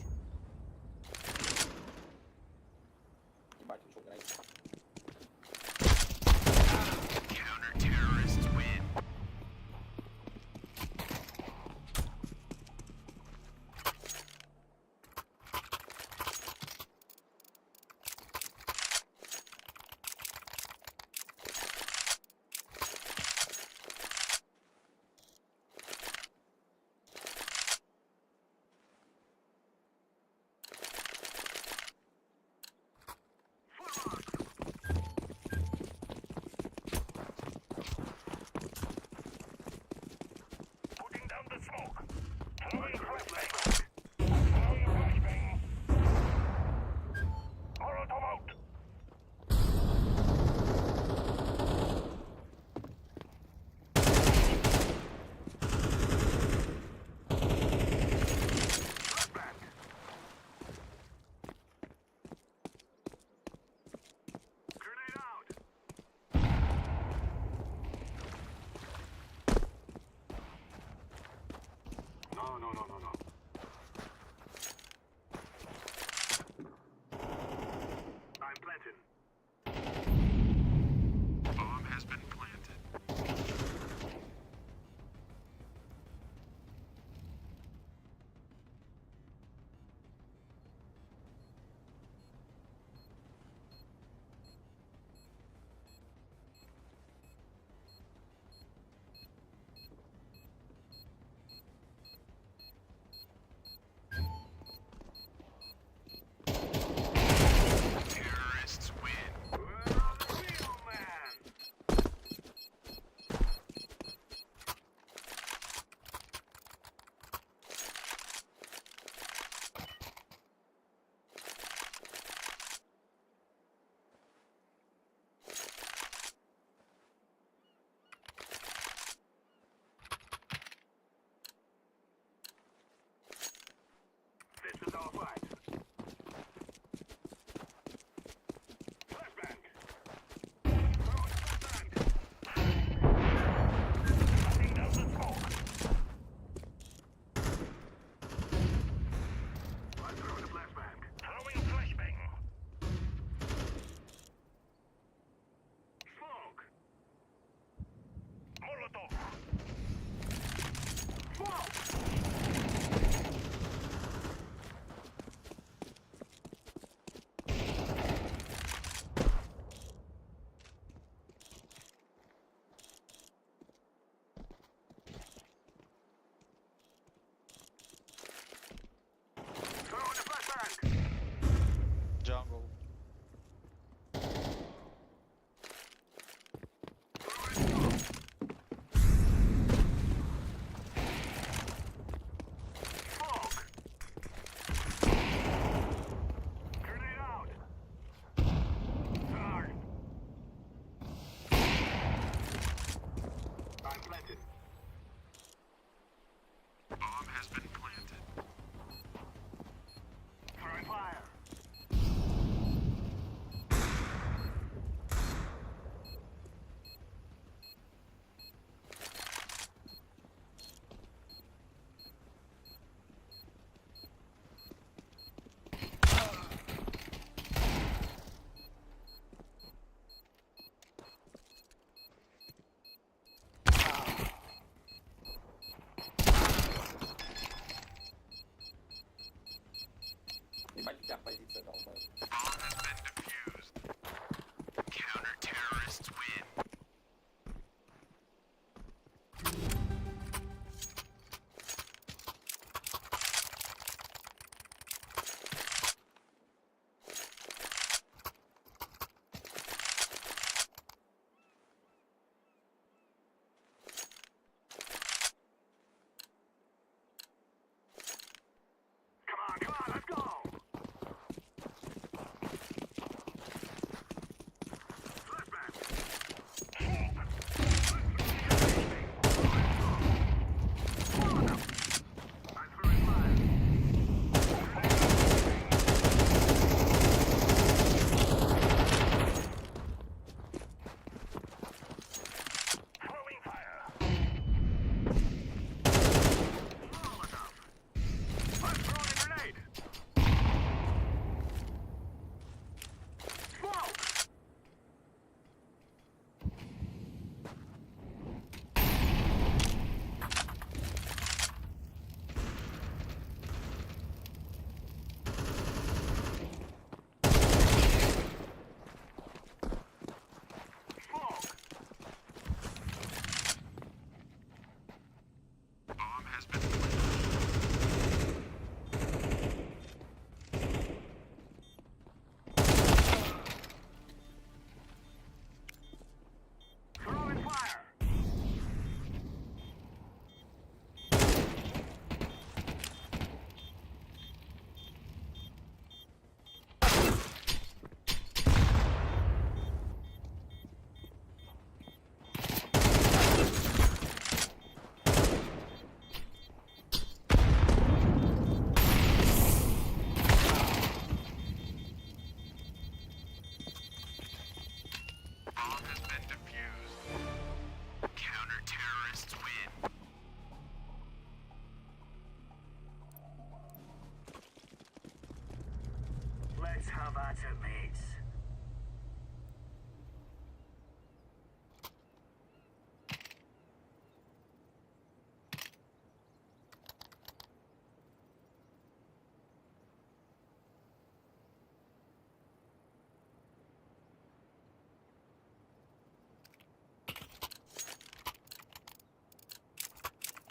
spotter, mates.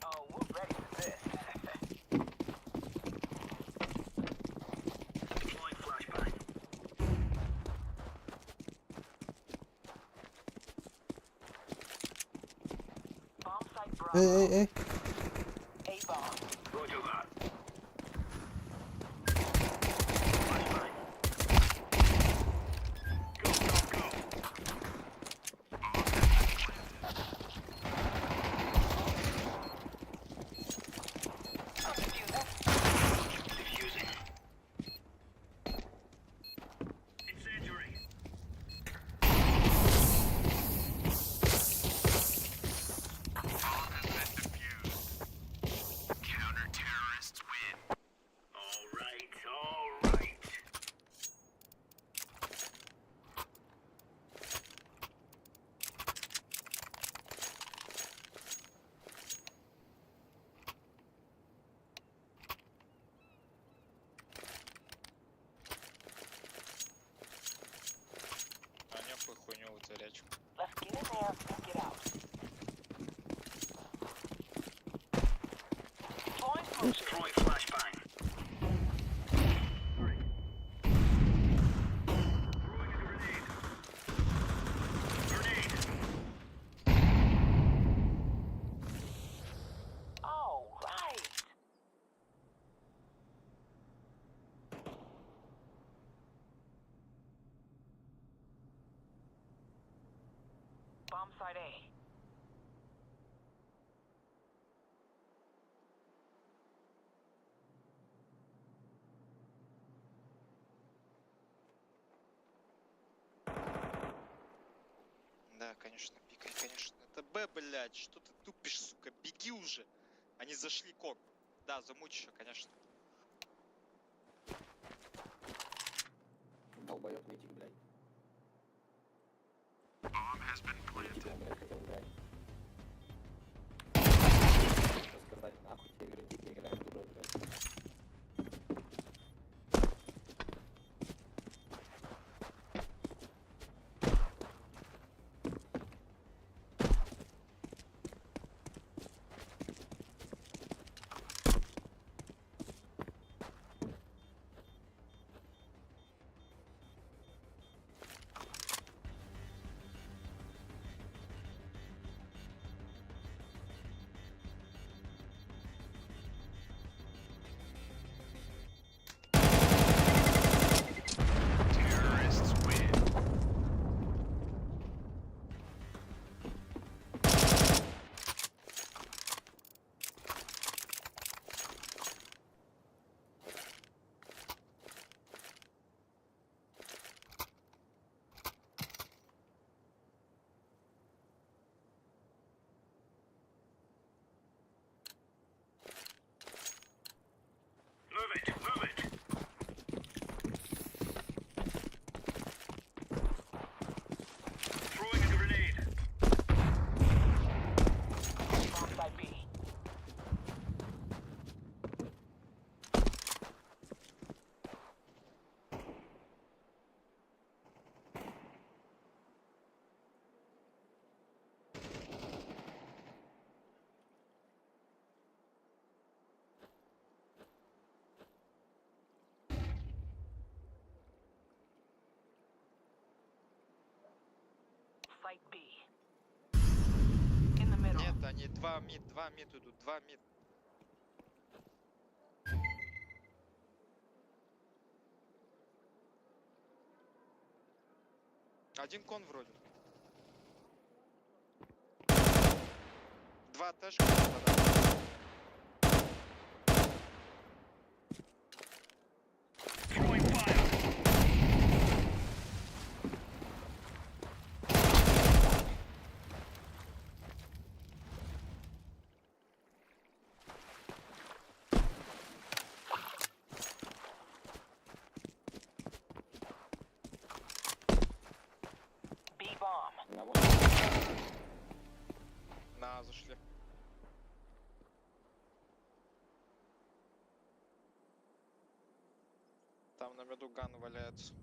Oh, we're ready for this. Deploying flashbang. Bomb site Bravo. Hey, hey, hey. A bomb. Roger that. Flashbang. Go, go, go. Diffusing. Incendiary. Counter-terrorists win. All right, all right. А нехуй хуйню вытворять. Let's get in there and get out. Destroy flashbang. Throwing a grenade. Grenade. All right. Bomb site A. Да, конечно, пикай, конечно. Это Б, блядь, что ты тупишь, сука, беги уже. Они зашли кок. Да, замуть еще, конечно. Долбоёб митик, блядь. Тебя, блядь, хотел ударить. Что сказать, нахуй тебе игроки не играют, дура, блядь. Move it, move it. Throwing a grenade. Bomb site B. Site B. In the middle. Нет, они два мид идут, два мид. Один кон вроде. Два тэшка. Throwing fire. зашли. Там на меду ган валяется.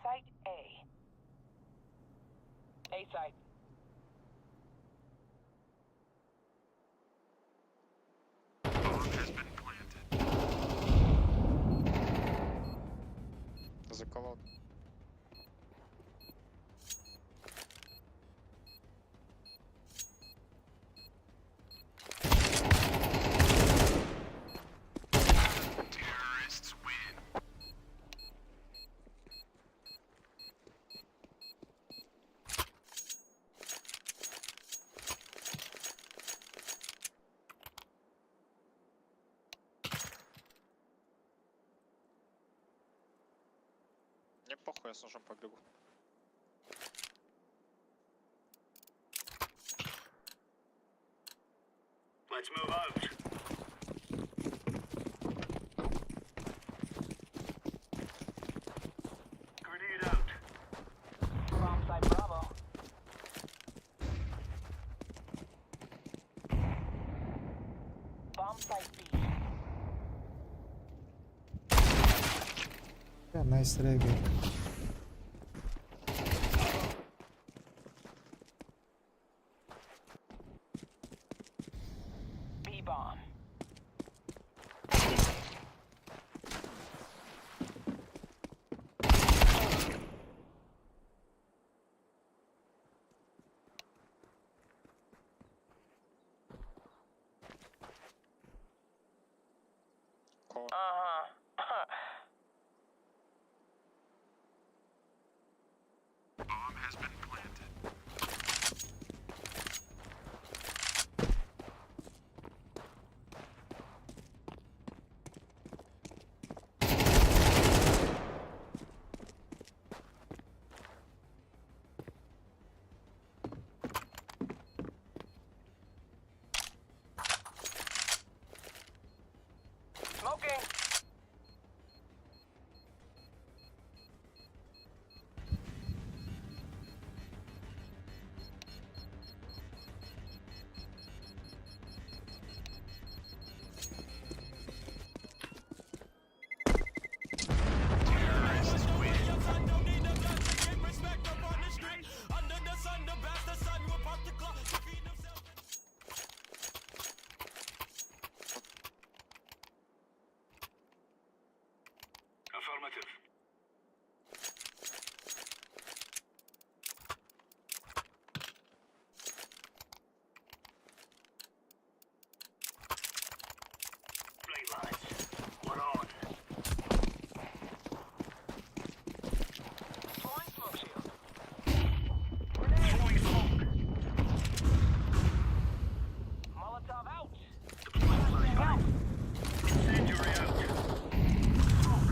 Site A. A site. Заколол. Мне похуй, я с ножом побегу. Let's move out. Grenade out. Bomb site Bravo. Bomb site B. Yeah, nice reggae. B bomb. Ко. Uh-huh. Affirmative. Right, lads. We're on. Throwing smoke shield. Throwing smoke. Molotov out. Deploying Flashbang out. Incendiary out. Smoke.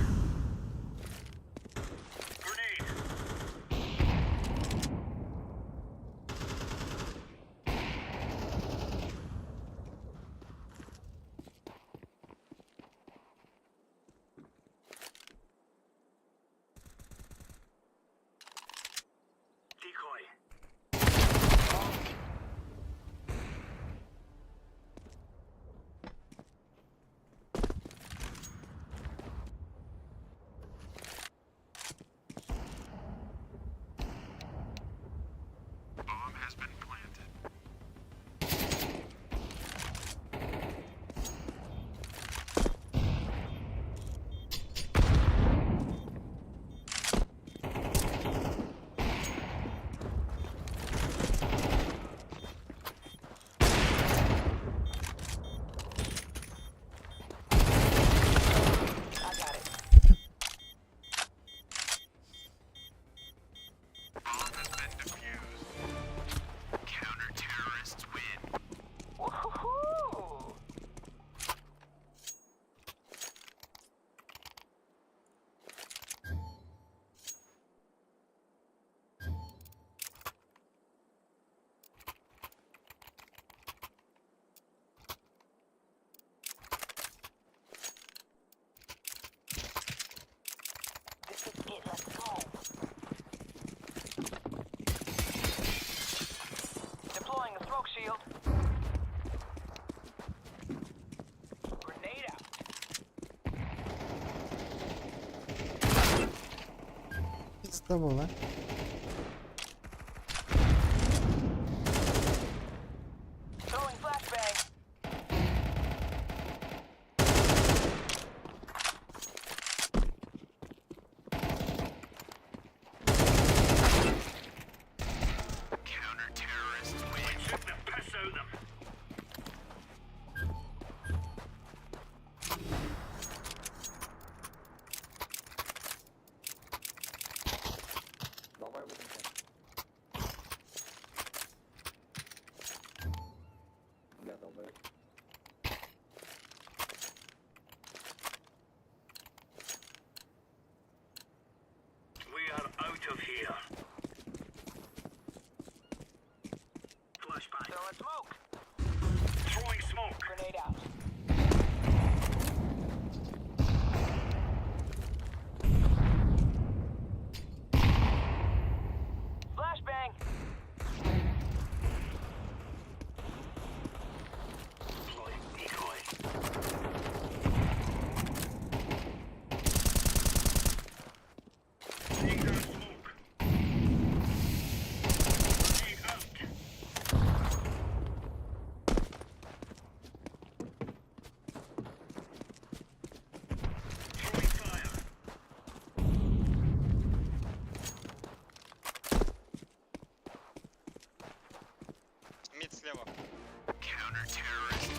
Grenade. Decoy. Bomb has been planted. I got it. Bomb has been defused. Counter-terrorists win. Woohoo! This is it. Let's go. Deploying a smoke shield. Grenade out. Пиздобол, а? Throwing flashbang. Counter-terrorists win. We took the piss out of them. Давай вытащим. Бля, долбоёб. We are out of here. Flashbang. Throwing smoke. Throwing smoke. Grenade out. Flashbang. Deploying decoy. Laying down smoke. Grenade out. Throwing fire. Мид слева. Counter-terrorist